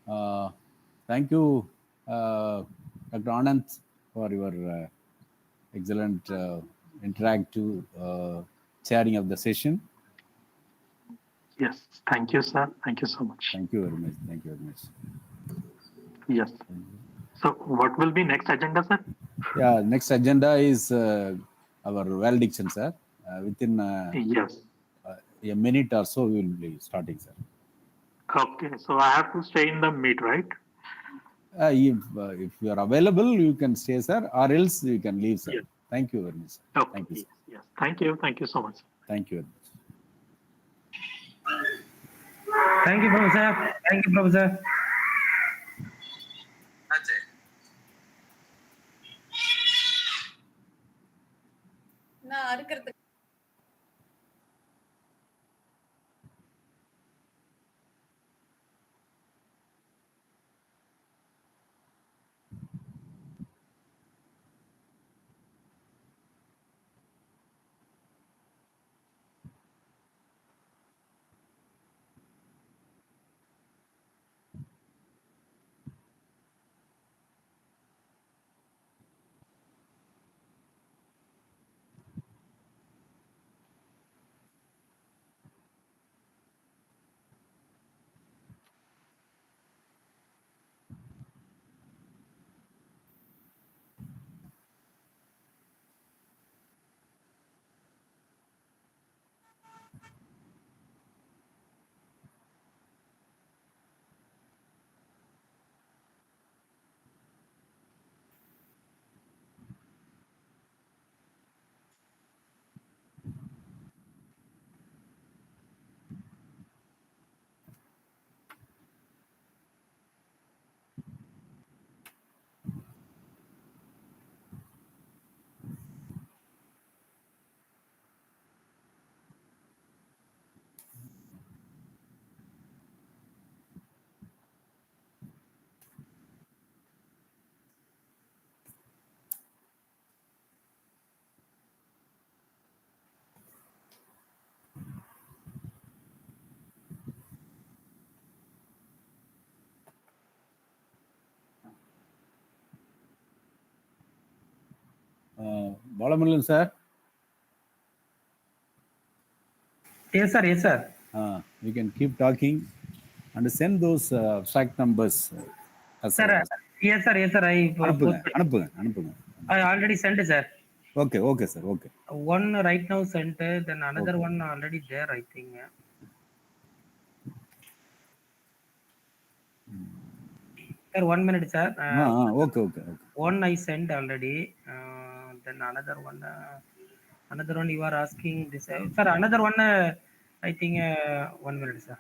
A: Thank you, Dr. Anand, for your excellent interactive chairing of the session.
D: Yes, thank you, sir. Thank you so much.
A: Thank you very much. Thank you very much.
D: Yes. So what will be next agenda, sir?
A: Yeah, next agenda is our valediction, sir. Within
D: Yes.
A: a minute or so, we will be starting, sir.
D: Okay, so I have to stay in the meet, right?
A: If you are available, you can stay, sir, or else you can leave, sir.
D: Yes.
A: Thank you very much, sir.
D: Okay.
A: Thank you, sir.
D: Yes. Thank you. Thank you so much.
A: Thank you very much.
B: Thank you, Professor. Thank you, Professor.
H: நான் அறுக்கிறது
A: Balamurugan, sir.
B: Yes, sir. Yes, sir.
A: We can keep talking and send those fact numbers.
B: Sir, yes, sir. Yes, sir.
A: அனுப்புங்க.
B: I already sent it, sir.
A: Okay, sir. Okay.
B: One right now sent, then another one already there, I think. Sir, 1 minute, sir.
A: Okay.
B: One I sent already. Then another one you are asking this. Sir, another one, I think 1 minute, sir.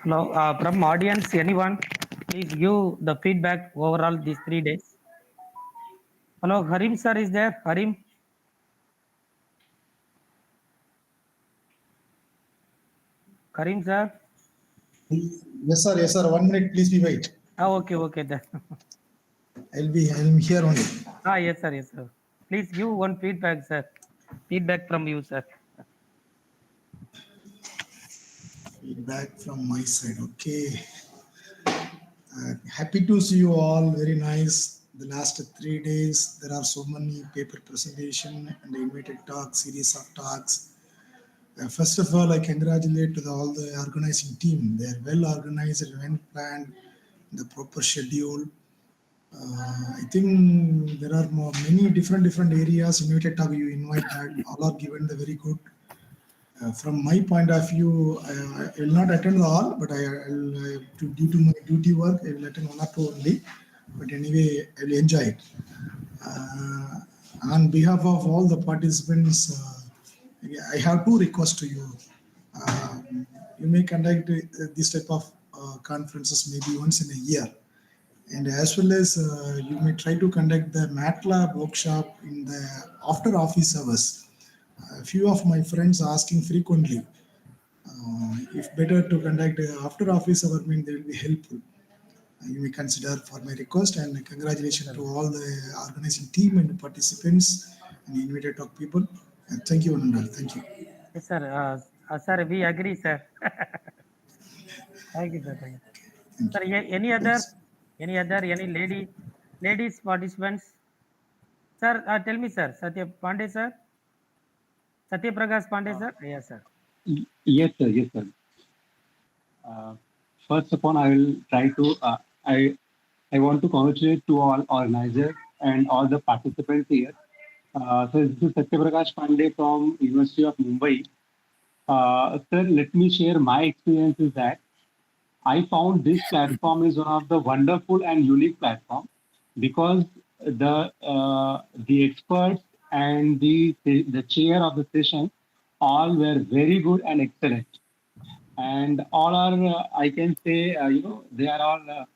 B: Hello, from audience, anyone, please give the feedback overall these 3 days. Hello, Harim sir is there? Harim? Karim sir?
I: Yes, sir. 1 minute, please be wait.
B: Okay, okay then.
I: I'm here only.
B: Yes, sir, yes, sir. Please give one feedback, sir. Feedback from you, sir.
I: Feedback from my side. Okay. Happy to see you all. Very nice. The last 3 days, there are so many paper presentation and invited talks, series of talks. First of all, I congratulate to all the organizing team. They are well organized, well planned, the proper schedule. I think there are many different areas invited talk you invite that all are given the very good. From my point of view, I will not attend all, but due to my duty work, I will attend 1 or 2 only. But anyway, I will enjoy it. On behalf of all the participants, I have 2 requests to you. You may conduct this type of conferences maybe once in a year. And as well as you may try to conduct the MATLAB workshop in the after office hours. A few of my friends are asking frequently if better to conduct after office hour, mean they will be helpful. You may consider for my request, and congratulations to all the organizing team and participants and invited talk people. And thank you, Anandal. Thank you.
B: Yes, sir. Sir, we agree, sir. Thank you, sir. Thank you. Sir, any ladies participants? Sir, tell me, sir. Satya Pandey, sir. Satya Prakash Pandey, sir. Yes, sir.
J: Yes, sir. Yes, sir. First of all, I will try to. I want to congratulate to all organizers and all the participants here. So this is Satya Prakash Pandey from University of Mumbai. Sir, let me share my experiences that I found this platform is one of the wonderful and unique platform because the experts and the chair of the session all were very good and excellent, and all are I can say they are all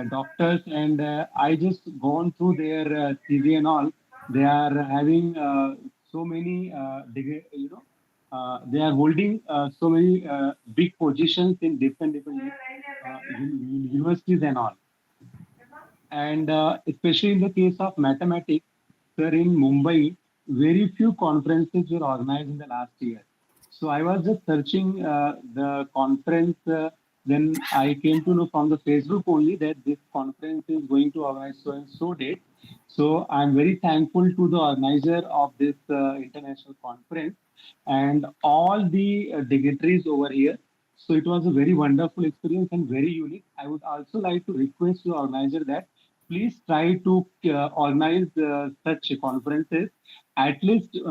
J: doctors, and I just gone through their CV and all. They are having so many they are holding so many big positions in different universities and all. And especially in the case of mathematics, sir, in Mumbai, very few conferences were organized in the last year. So I was just searching the conference. Then I came to know from the Facebook only that this conference is going to organize so and so date. So I'm very thankful to the organizer of this international conference and all the dignitaries over here. So it was a very wonderful experience and very unique. I would also like to request the organizer that please try to organize such conferences at least 2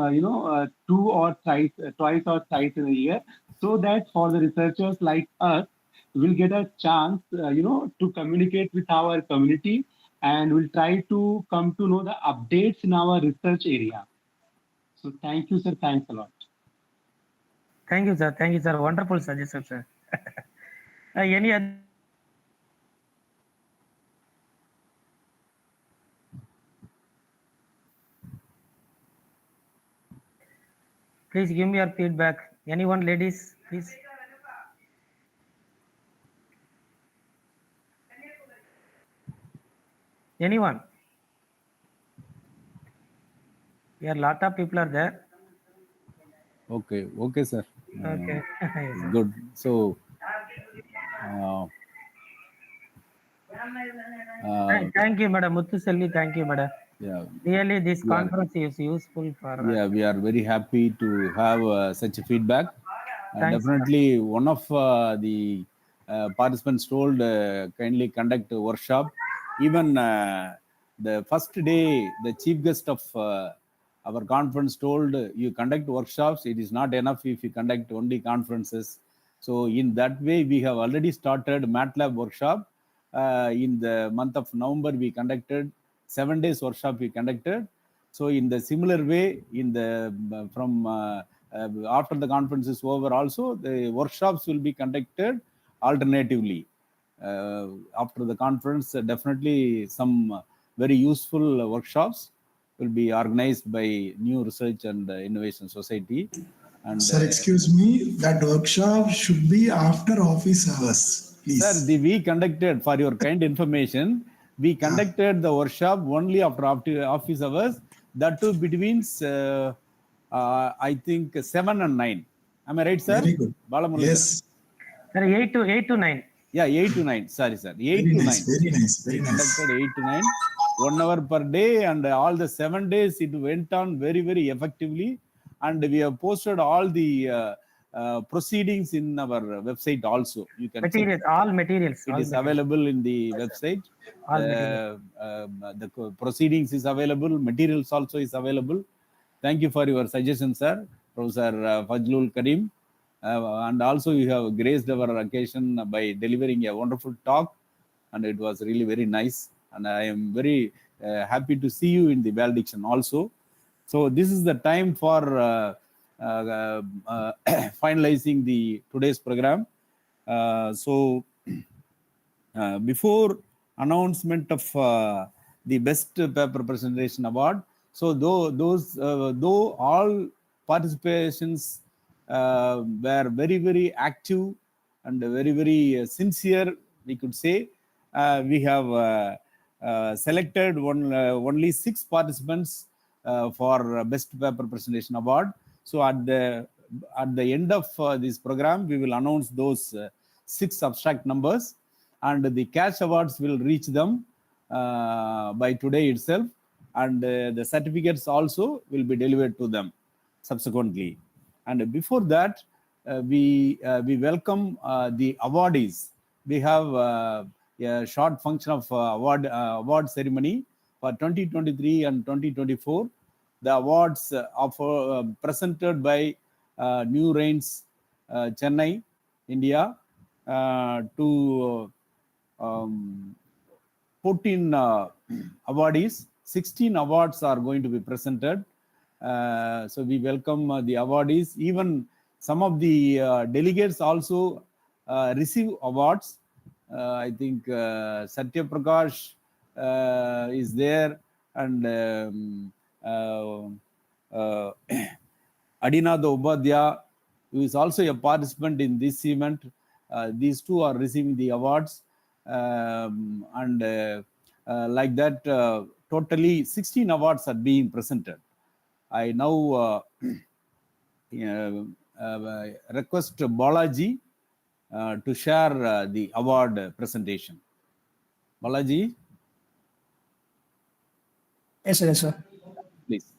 J: or twice or thrice in a year, so that for the researchers like us will get a chance to communicate with our community, and we'll try to come to know the updates in our research area. So thank you, sir. Thanks a lot.
B: Thank you, sir. Thank you, sir. Wonderful suggestion, sir. Any other? Please give me your feedback. Anyone, ladies, please. Anyone? Here, lot of people are there.
A: Okay, sir.
B: Okay. Yes,
A: Good. So,
B: thank you, Madam Muthuselvi. Thank you, Madam.
A: yeah,
B: Really, this conference is useful for.
A: Yeah, we are very happy to have such a feedback.
B: Thanks,
A: Definitely, one of the participants told kindly conduct a workshop. Even the first day, the chief guest of our conference told you conduct workshops. It is not enough if you conduct only conferences. So in that way, we have already started MATLAB workshop. In the month of November, we conducted 7 days workshop. We conducted. So in the similar way, in the after the conference is over, also the workshops will be conducted alternatively. After the conference, definitely some very useful workshops will be organized by New Research and Innovation Society. And
I: sir, excuse me, that workshop should be after office hours. please.
A: Sir, we conducted, for your kind information, we conducted the workshop only after office hours, that too between, I think, 7 and 9. Am I right, sir?
I: Very good.
A: Balamurali,
I: Yes.
B: Sir, 8 to 9.
A: Yeah, 8 to 9. Sorry, sir. 8
I: Very
A: to
I: nice.
A: 9.
I: Very nice. Very
A: We
I: nice.
A: conducted 8 to 9, 1 hour per day, and all the 7 days it went on very, very effectively. And we have posted all the proceedings in our website also. You can
B: Materials,
A: check.
B: all materials.
A: It
B: all
A: is
B: materials.
A: available in the website.
B: All materials.
A: The proceedings is available. Materials also is available. Thank you for your suggestion, sir, Professor Fajlul Karim. And also you have graced our occasion by delivering a wonderful talk, and it was really very nice. And I am very happy to see you in the valediction also. So this is the time for finalizing the today's program. Before announcement of the best paper presentation award, so though all participations were very, very active and very, very sincere, we could say, we have selected only 6 participants for best paper presentation award. So at the end of this program, we will announce those 6 abstract numbers, and the cash awards will reach them by today itself, and the certificates also will be delivered to them subsequently. And before that, we welcome the awardees. We have a short function of award ceremony for 2023 and 2024. The awards are presented by New Rains, Chennai, India, to 14 awardees. 16 awards are going to be presented. So we welcome the awardees. Even some of the delegates also receive awards. I think Satya Prakash is there, and Adinada Upadhyaya, who is also a participant in this event. These two are receiving the awards, and like that, totally 16 awards are being presented. I now request Balaji to share the award presentation. Balaji?
K: Yes, sir. Yes, sir.
A: Please.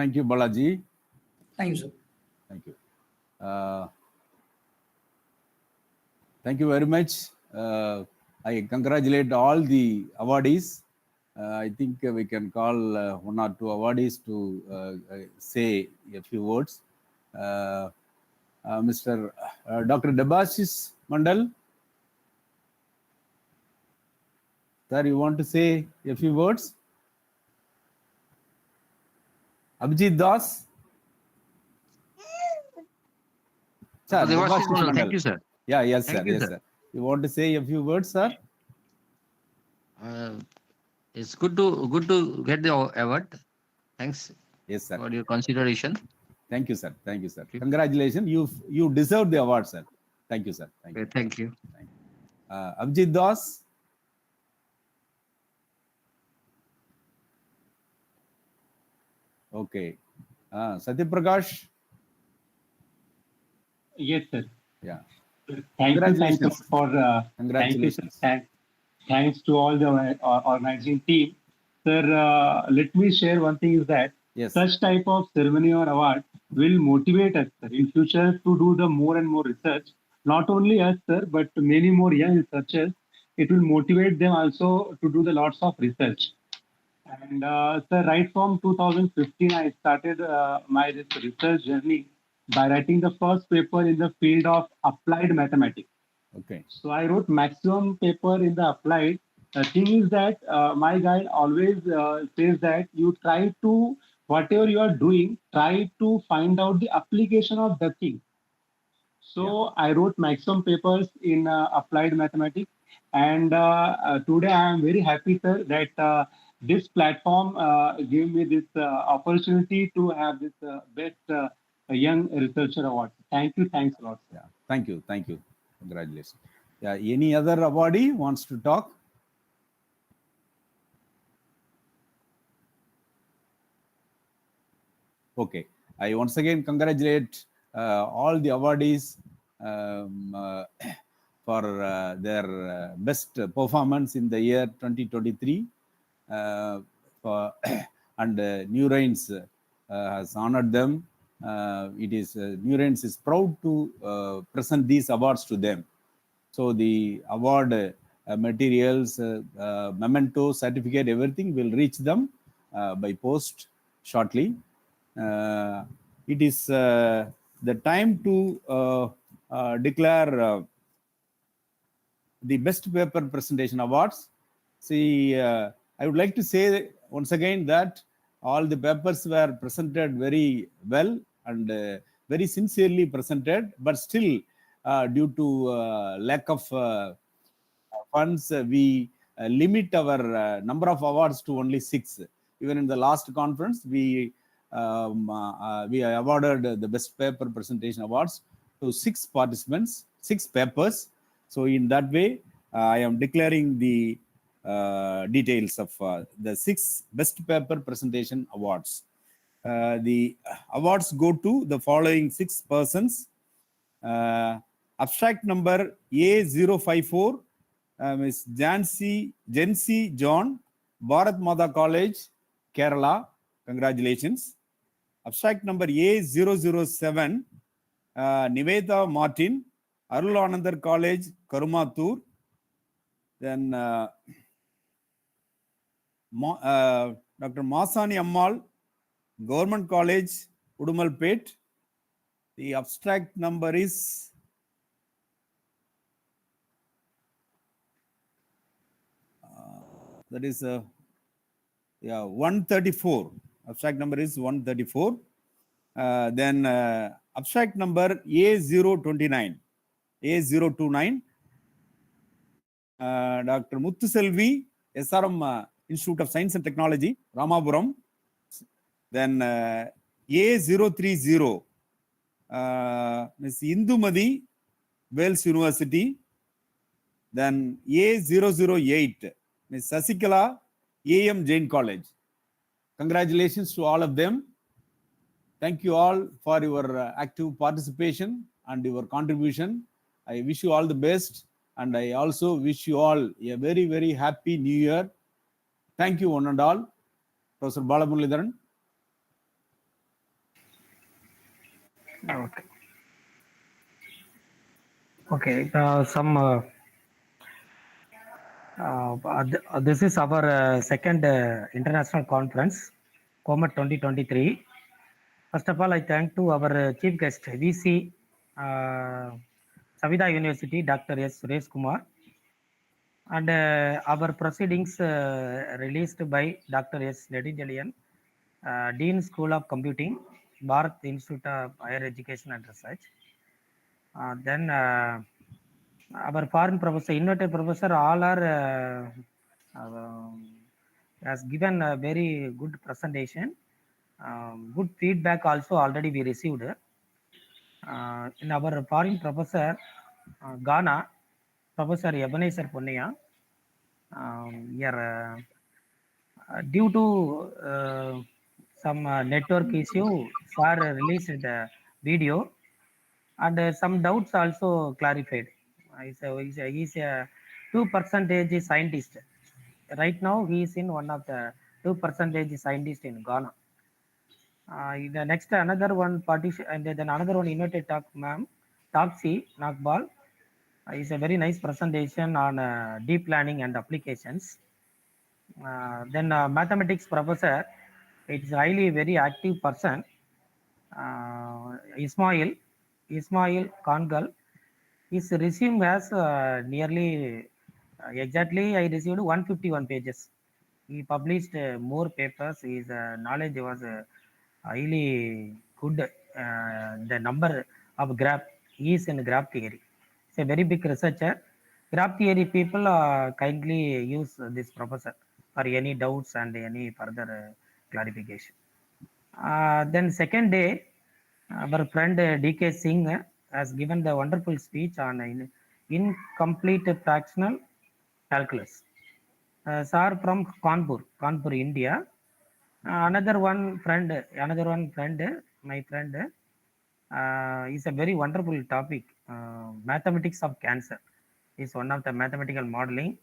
A: Thank you, Balaji.
K: Thank you, sir.
A: Thank you. Thank you very much. I congratulate all the awardees. I think we can call one or two awardees to say a few words. Mr. Dr. Debashis Mandal. Sir, you want to say a few words? Abhijit Das. Sir,
L: Debashis Mandal. Thank you, sir.
A: Yeah, yes, sir.
L: Thank you,
A: yes, sir. You want to say a few words, sir?
L: It's good to get the award. Thanks.
A: Yes, sir.
L: For your consideration.
A: Thank you, sir. Thank you, sir. Congratulations. You deserve the award, sir. Thank you, sir. Thank you.
L: Thank you.
A: Abhijit Das. Okay. Satya Prakash.
J: Yes, sir.
A: Yeah.
J: Thank you for
A: congratulations.
J: Thanks to all the organizing team. Sir, let me share one thing is that such type of ceremony or award will motivate us, sir, in future to do the more and more research. Not only us, sir, but many more young researchers. It will motivate them also to do the lots of research. And sir, right from 2015, I started my research journey by writing the first paper in the field of applied mathematics.
A: Okay.
J: So I wrote maximum paper in the applied. The thing is that my guide always says that you try to, whatever you are doing, try to find out the application of the thing. So I wrote maximum papers in applied mathematics. And today I am very happy, sir, that this platform gave me this opportunity to have this best young researcher award. Thank you. Thanks a lot.
A: Yeah. Thank you. Thank you. Congratulations. Yeah. Any other awardee wants to talk? Okay. I once again congratulate all the awardees for their best performance in the year 2023. And New Rains has honored them. New Rains is proud to present these awards to them. So the award materials, memento, certificate, everything will reach them by post shortly. It is the time to declare the best paper presentation awards. See, I would like to say once again that all the papers were presented very well and very sincerely presented, but still due to lack of funds, we limit our number of awards to only 6. Even in the last conference, we awarded the best paper presentation awards to 6 participants, 6 papers. So in that way, I am declaring the details of the 6 best paper presentation awards. The awards go to the following 6 persons. Abstract number A054, Ms. Jancy John, Bharat Mata College, Kerala. Congratulations. Abstract number A007, Niveda Martin, Arulanandar College, Karumathur. Then Dr. Masani Ammal, Government College, Udumalpet. The abstract number is that is 134. Abstract number is 134. Then abstract number A029, Dr. Muthuselvi, SRM Institute of Science and Technology, Ramapuram. Then A030, Ms. Indumadi, Wales University. Then A008, Ms. Sasikala, AM Jain College. Congratulations to all of them. Thank you all for your active participation and your contribution. I wish you all the best, and I also wish you all a very, very happy New Year. Thank you, one and all. Professor Balamuralidharan.
B: Okay. Okay. This is our second international conference, COMAT 2023. First of all, I thank to our chief guest, VC, Savida University, Dr. S. Suresh Kumar, and our proceedings released by Dr. S. Nedinjalian, Dean School of Computing, Bharat Institute of Higher Education and Research. Then our foreign professor, innovative professor, all are has given a very good presentation. Good feedback also already we received. In our foreign professor, Ghana, Professor Ebenezer Ponniya, here due to some network issue, sir released the video and some doubts also clarified. He's a 2% scientist. Right now, he is in one of the 2% scientists in Ghana. The next another one partition and then another one innovative talk, ma'am. Topsy Nakbal is a very nice presentation on deep learning and applications. Then mathematics professor, it's highly very active person. Ismail Kangal, his resume has nearly exactly I received 151 pages. He published more papers. His knowledge was highly good. The number of graph, he is in graph theory. It's a very big researcher. Graph theory people kindly use this professor for any doubts and any further clarification. Then second day, our friend DK Singh has given the wonderful speech on incomplete fractional calculus. Sir from Kanpur, India. Another one friend, my friend, is a very wonderful topic. Mathematics of cancer is one of the mathematical modeling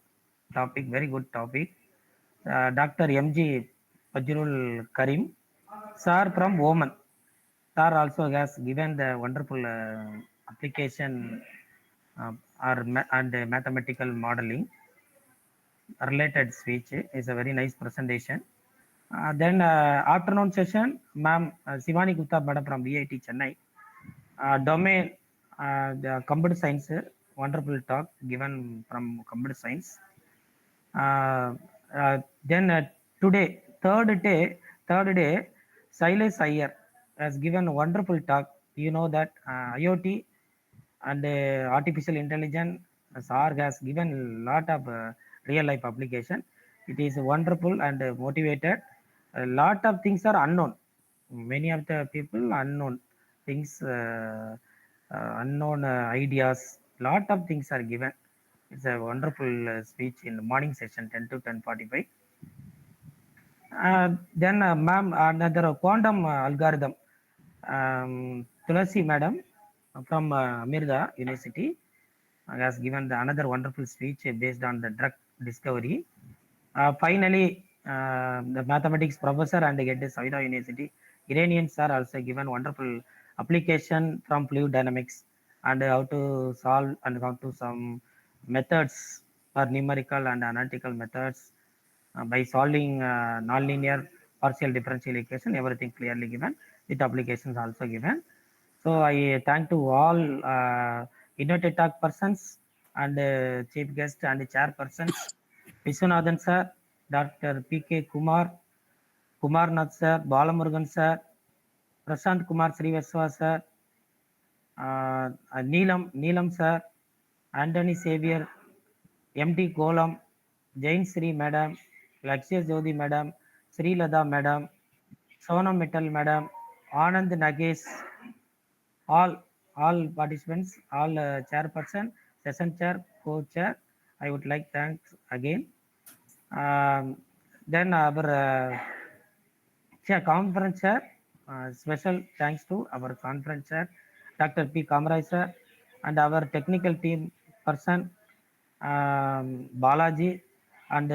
B: topic, very good topic. Dr. MG Fajrul Karim, sir from Oman. Sir also has given the wonderful application and mathematical modeling related speech. Is a very nice presentation. Then afternoon session, ma'am Sivani Gupta Bada from VIT Chennai. Domain, the computer science, wonderful talk given from computer science. Then today, third day, Silas Iyer has given a wonderful talk. You know that IoT and artificial intelligence, SAR has given a lot of real life application. It is wonderful and motivated. A lot of things are unknown. Many of the people unknown things, unknown ideas. Lot of things are given. It's a wonderful speech in the morning session, 10 to 10:45. Then, ma'am, another quantum algorithm. Tulasi madam from Amirda University has given another wonderful speech based on the drug discovery. Finally, the mathematics professor and the Savida University Iranians are also given wonderful application from fluid dynamics and how to solve and how to some methods for numerical and analytical methods by solving nonlinear partial differential equation, everything clearly given with applications also given. So I thank to all innovative talk persons and chief guest and chairpersons, Vishwanathan sir, Dr. P.K. Kumar, Kumarnath sir, Balamurugan sir, Prashant Kumar Srivastava sir, Neelam sir, Anthony Xavier, MD Golam, Jain Sri madam, Lakshya Jyoti madam, Sri Lada madam, Sonam Mittal madam, Anand Nagesh, all participants, all chairperson, session chair, co-chair. I would like thanks again. Then our conference chair, special thanks to our conference chair, Dr. P. Kamrai sir, and our technical team person, Balaji, and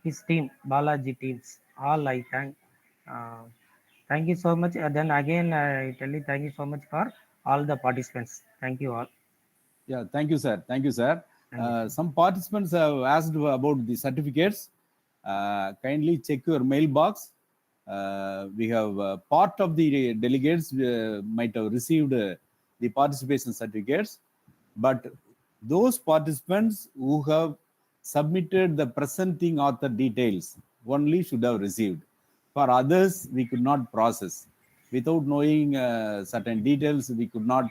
B: his team, Balaji teams. All I thank. Thank you so much. Then again, I tell you thank you so much for all the participants. Thank you all.
A: Yeah, thank you, sir. Thank you, sir.
B: Thank you, sir.
A: Some participants have asked about the certificates. Kindly check your mailbox. We have part of the delegates might have received the participation certificates, but those participants who have submitted the presenting author details only should have received. For others, we could not process. Without knowing certain details, we could not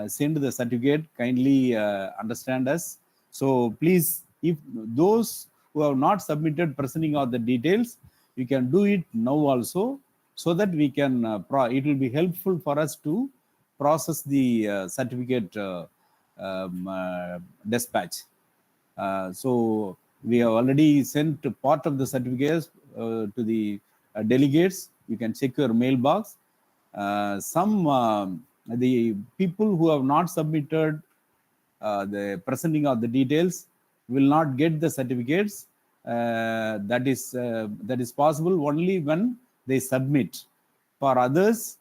A: send the certificate. Kindly understand us. So please, if those who have not submitted presenting of the details, you can do it now also, so that we can it will be helpful for us to process the certificate dispatch. So we have already sent part of the certificates to the delegates. You can check your mailbox. The people who have not submitted the presenting of the details will not get the certificates. That is possible only when they submit. For others,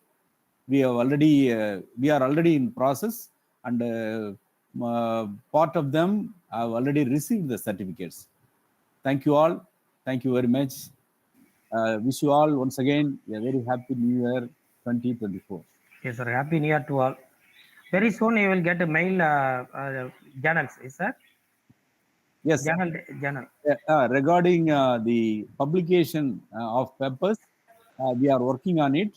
A: we are already in process, and part of them have already received the certificates. Thank you all. Thank you very much. Wish you all once again a very happy New Year 2024.
B: Yes, sir. Happy New Year to all. Very soon you will get a mail journals, is sir?
A: Yes.
B: Journal.
A: Regarding the publication of papers, we are working on it.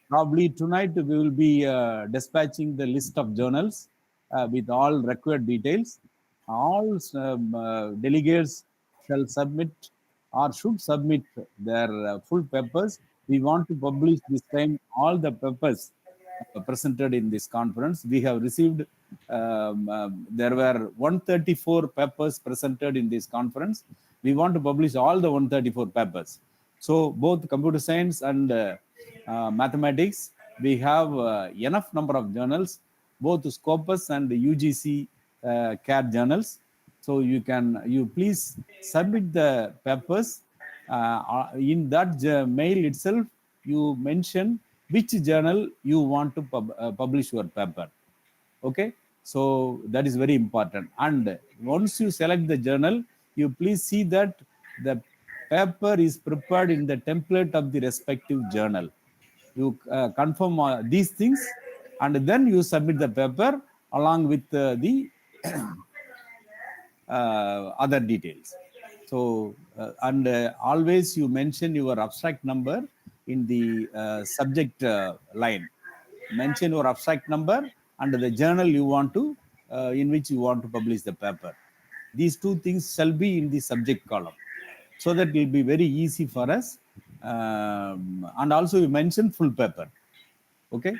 A: Probably tonight we will be dispatching the list of journals with all required details. All delegates shall submit or should submit their full papers. We want to publish this time all the papers presented in this conference. We have received, there were 134 papers presented in this conference. We want to publish all the 134 papers. So both computer science and mathematics, we have enough number of journals, both Scopus and UGC CARE journals. So you please submit the papers. In that mail itself, you mention which journal you want to publish your paper. Okay, so that is very important. And once you select the journal, you please see that the paper is prepared in the template of the respective journal. You confirm these things, and then you submit the paper along with the other details. So and always you mention your abstract number in the subject line. Mention your abstract number and the journal you want to in which you want to publish the paper. These two things shall be in the subject column, so that it will be very easy for us. And also you mention full paper. Okay,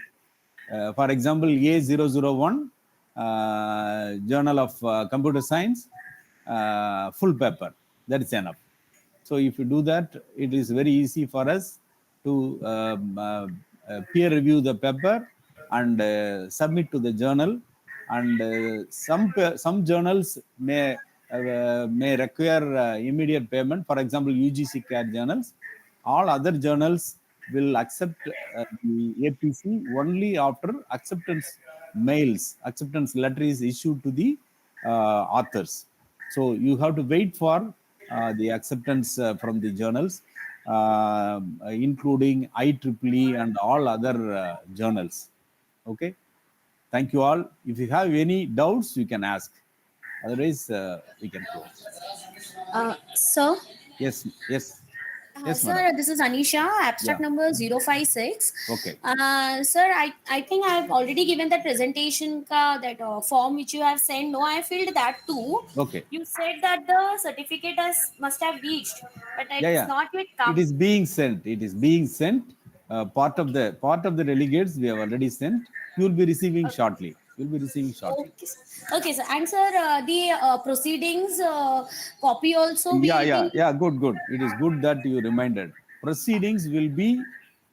A: for example, A001 Journal of Computer Science, full paper, that is enough. So if you do that, it is very easy for us to peer review the paper and submit to the journal. And some journals may require immediate payment. For example, UGC CARE journals. All other journals will accept the APC only after acceptance letter is issued to the authors. So you have to wait for the acceptance from the journals, including IEEE and all other journals. Okay, thank you all. If you have any doubts, you can ask. Otherwise, we can close.
K: Sir?
A: Yes. Yes,
K: sir,
A: madam.
K: this is Anisha, abstract number 056.
A: Okay.
K: Sir, I think I have already given that presentation, that form which you have sent. No, I filled that too.
A: Okay.
K: You said that the certificate must have reached, but it's not yet come.
A: It is being sent. It is being sent. Part of the delegates we have already sent. You will be receiving shortly. You will be receiving shortly.
K: Okay, sir. And sir, the proceedings copy also.
A: Yeah. Good. It is good that you reminded. Proceedings will be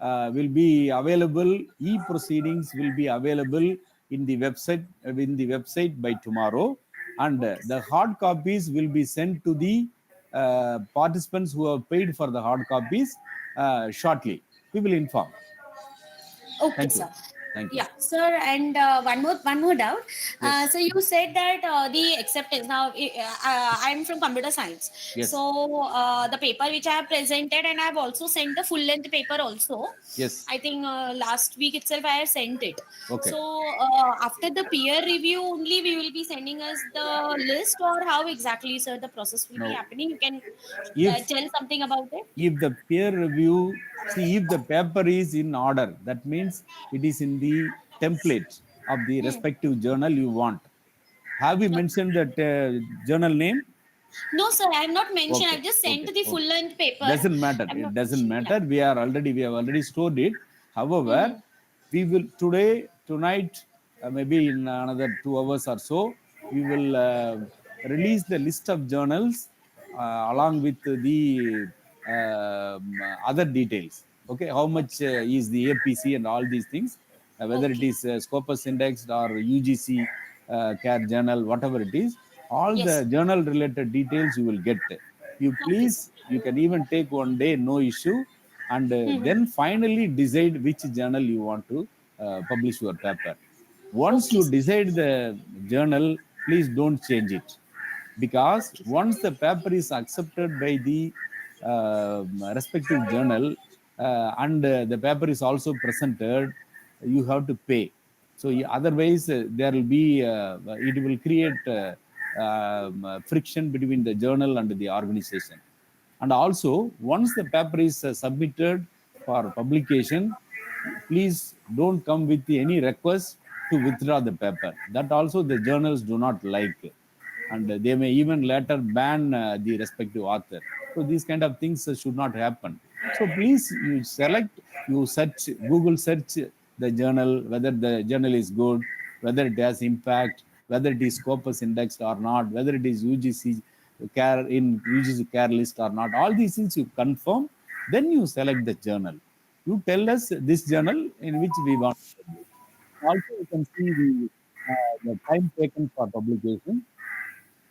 A: available. E-proceedings will be available in the website by tomorrow, and the hard copies will be sent to the participants who have paid for the hard copies shortly. we will inform.
K: Okay,
A: Thank you.
K: sir.
A: Thank you.
K: Yeah, sir. And one more doubt.
A: Yes.
K: So you said that the acceptance. Now, I'm from computer science.
A: Yes.
K: So the paper which I have presented, and I have also sent the full length paper also.
A: Yes.
K: I think last week itself I have sent it.
A: Okay.
K: So after the peer review only, we will be sending us the list, or how exactly, sir, the process will be happening? You can tell something about it.
A: If the peer review, see, if the paper is in order, that means it is in the template of the respective journal you want. Have you mentioned that journal name?
K: No, sir, I have not mentioned.
A: Okay.
K: I've just sent the full length paper.
A: Doesn't matter. It doesn't matter. We have already stored it. However, we will tonight, maybe in another 2 hours or so, we will release the list of journals along with the other details. Okay, how much is the APC and all these things, whether it is Scopus indexed or UGC CARE journal, whatever it is, all the journal related details you will get. You please, you can even take 1 day, no issue, and then finally decide which journal you want to publish your paper. Once you decide the journal, please don't change it, because once the paper is accepted by the respective journal and the paper is also presented, you have to pay. So otherwise there will be it will create friction between the journal and the organization. And also, once the paper is submitted for publication, please don't come with any request to withdraw the paper. That also the journals do not like, and they may even later ban the respective author. So these kind of things should not happen. So please, you search, Google search the journal, whether the journal is good, whether it has impact, whether it is Scopus indexed or not, whether it is UGC CARE in UGC CARE list or not. All these things you confirm, then you select the journal. You tell us this journal in which we want to publish. Also, you can see the time taken for publication.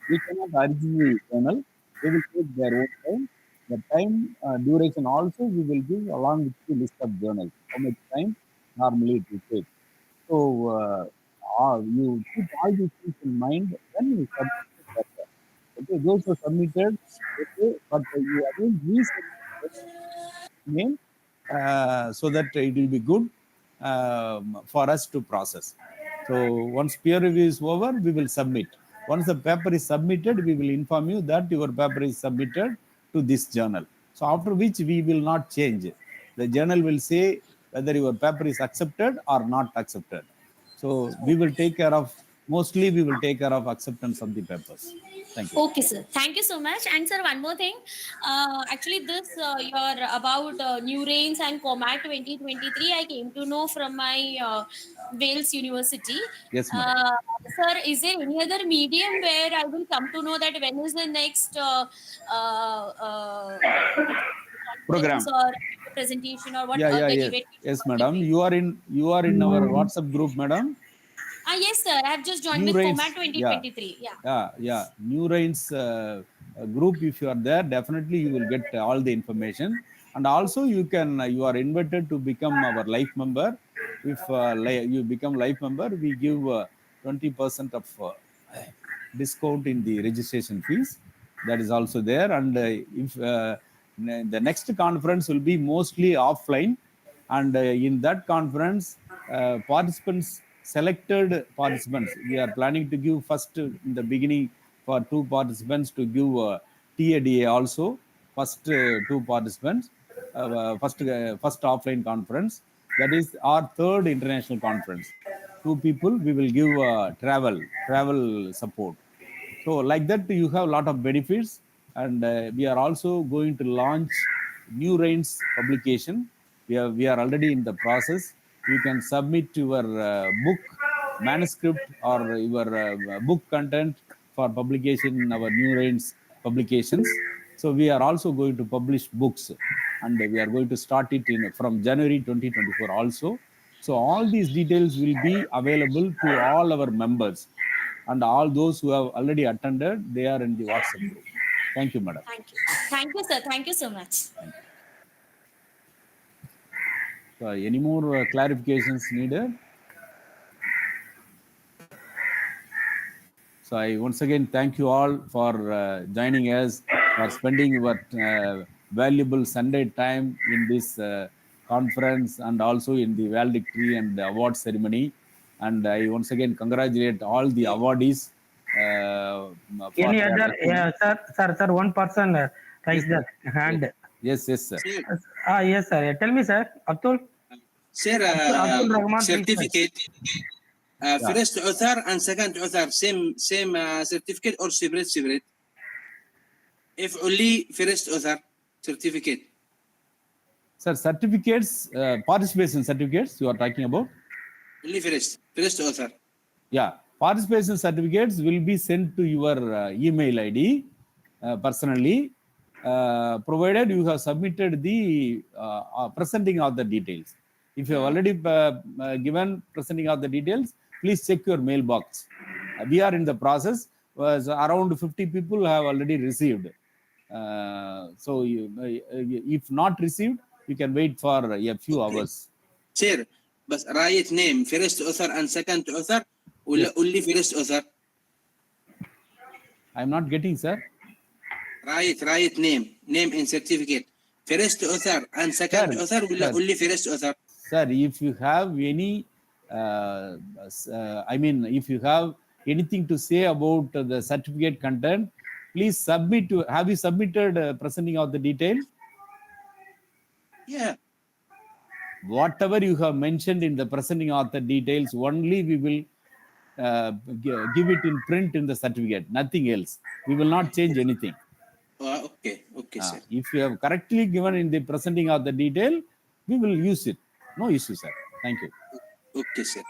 A: We cannot urge the journal. They will take their own time. The time duration also we will give along with the list of journals. How much time normally it will take. So you keep all these things in mind when you submit the paper. Okay, those are submitted. Okay, but you again resubmit name so that it will be good for us to process. So once peer review is over, we will submit. Once the paper is submitted, we will inform you that your paper is submitted to this journal. So after which we will not change it. The journal will say whether your paper is accepted or not accepted. So we will take care of, mostly we will take care of acceptance of the papers. Thank you.
K: Okay, sir. Thank you so much. And sir, one more thing. Actually, this your about new rains and COMAT 2023, I came to know from my Wales University.
A: Yes, madam.
K: Sir, is there any other medium where I will come to know that when is the next
A: Program
K: or presentation or what?
A: Yes, madam. You are in our WhatsApp group, madam.
K: Yes, sir. I have just joined with COMAT 2023.
A: Yeah. New Rains group. If you are there, definitely you will get all the information. And also, you are invited to become our life member. If you become life member, we give 20% of discount in the registration fees. That is also there. And if the next conference will be mostly offline, and in that conference, selected participants, we are planning to give first in the beginning for 2 participants to give TADA also, first 2 participants, first offline conference. That is our 3rd international conference. 2 people we will give travel support. So like that, you have a lot of benefits. And we are also going to launch New Rains publication. We are already in the process. You can submit your book manuscript or your book content for publication in our New Rains publications. So we are also going to publish books, and we are going to start it from January 2024 also. So all these details will be available to all our members, and all those who have already attended, they are in the WhatsApp group. Thank you, madam.
K: Thank you. Thank you, sir. Thank you so much.
A: So any more clarifications needed? So I once again thank you all for joining us, for spending your valuable Sunday time in this conference and also in the valedictory and the award ceremony. And I once again congratulate all the awardees. For
B: Any
A: their
B: other?
A: achievement.
B: Sir. One person raised
A: Yes,
B: the hand.
A: Yes, sir.
B: Yes, sir. Tell me, sir. Abdul.
M: Sir,
B: Abdul Rahman,
M: certificate.
A: Yeah.
M: First author and second author, same certificate or separate? If only first author certificate.
A: Sir, certificates, participation certificates you are talking about?
M: Only first author.
A: Yeah, participation certificates will be sent to your email ID personally, provided you have submitted the presenting of the details. If you have already given presenting of the details, please check your mailbox. We are in the process. Around 50 people have already received. So if not received, you can wait for a few hours.
M: Sir, but write name, first author and second author,
A: Yes.
M: only first author.
A: I'm not getting, sir.
M: Write name in certificate. First author and second author, only first author.
A: Sir, if you have any, if you have anything to say about the certificate content, please submit to. Have you submitted presenting of the detail?
M: Yeah.
A: Whatever you have mentioned in the presenting of the details, only we will give it in print in the certificate. Nothing else. We will not change anything.
M: Okay, sir.
A: If you have correctly given in the presenting of the detail, we will use it. No issue, sir. Thank you.
M: Okay, sir.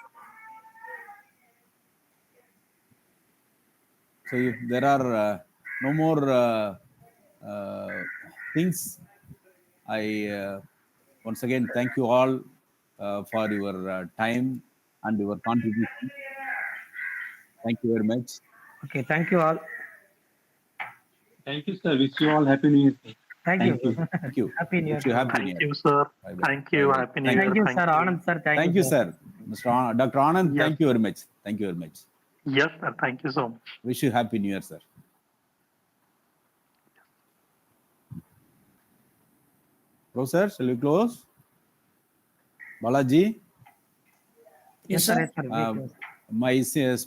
A: So if there are no more things, I once again thank you all for your time and your contribution. Thank you very much.
B: Okay, thank you all.
J: Thank you, sir. Wish you all happy New Year.
B: Thank you.
A: Thank you.
B: Happy New Year.
A: Wish you happy New
D: Thank
A: Year.
D: you, sir.
A: Bye-bye.
D: Thank you.
A: Bye-bye.
D: Happy New Year.
B: Thank you, sir. Anand, sir.
A: Thank you, sir. Dr. Anand,
D: Yes.
A: thank you very much. Thank you very much.
D: Yes, sir. Thank you so much.
A: Wish you happy New Year, sir. Professor, shall we close? Balaji?
B: Yes, sir. Yes, sir.
A: My special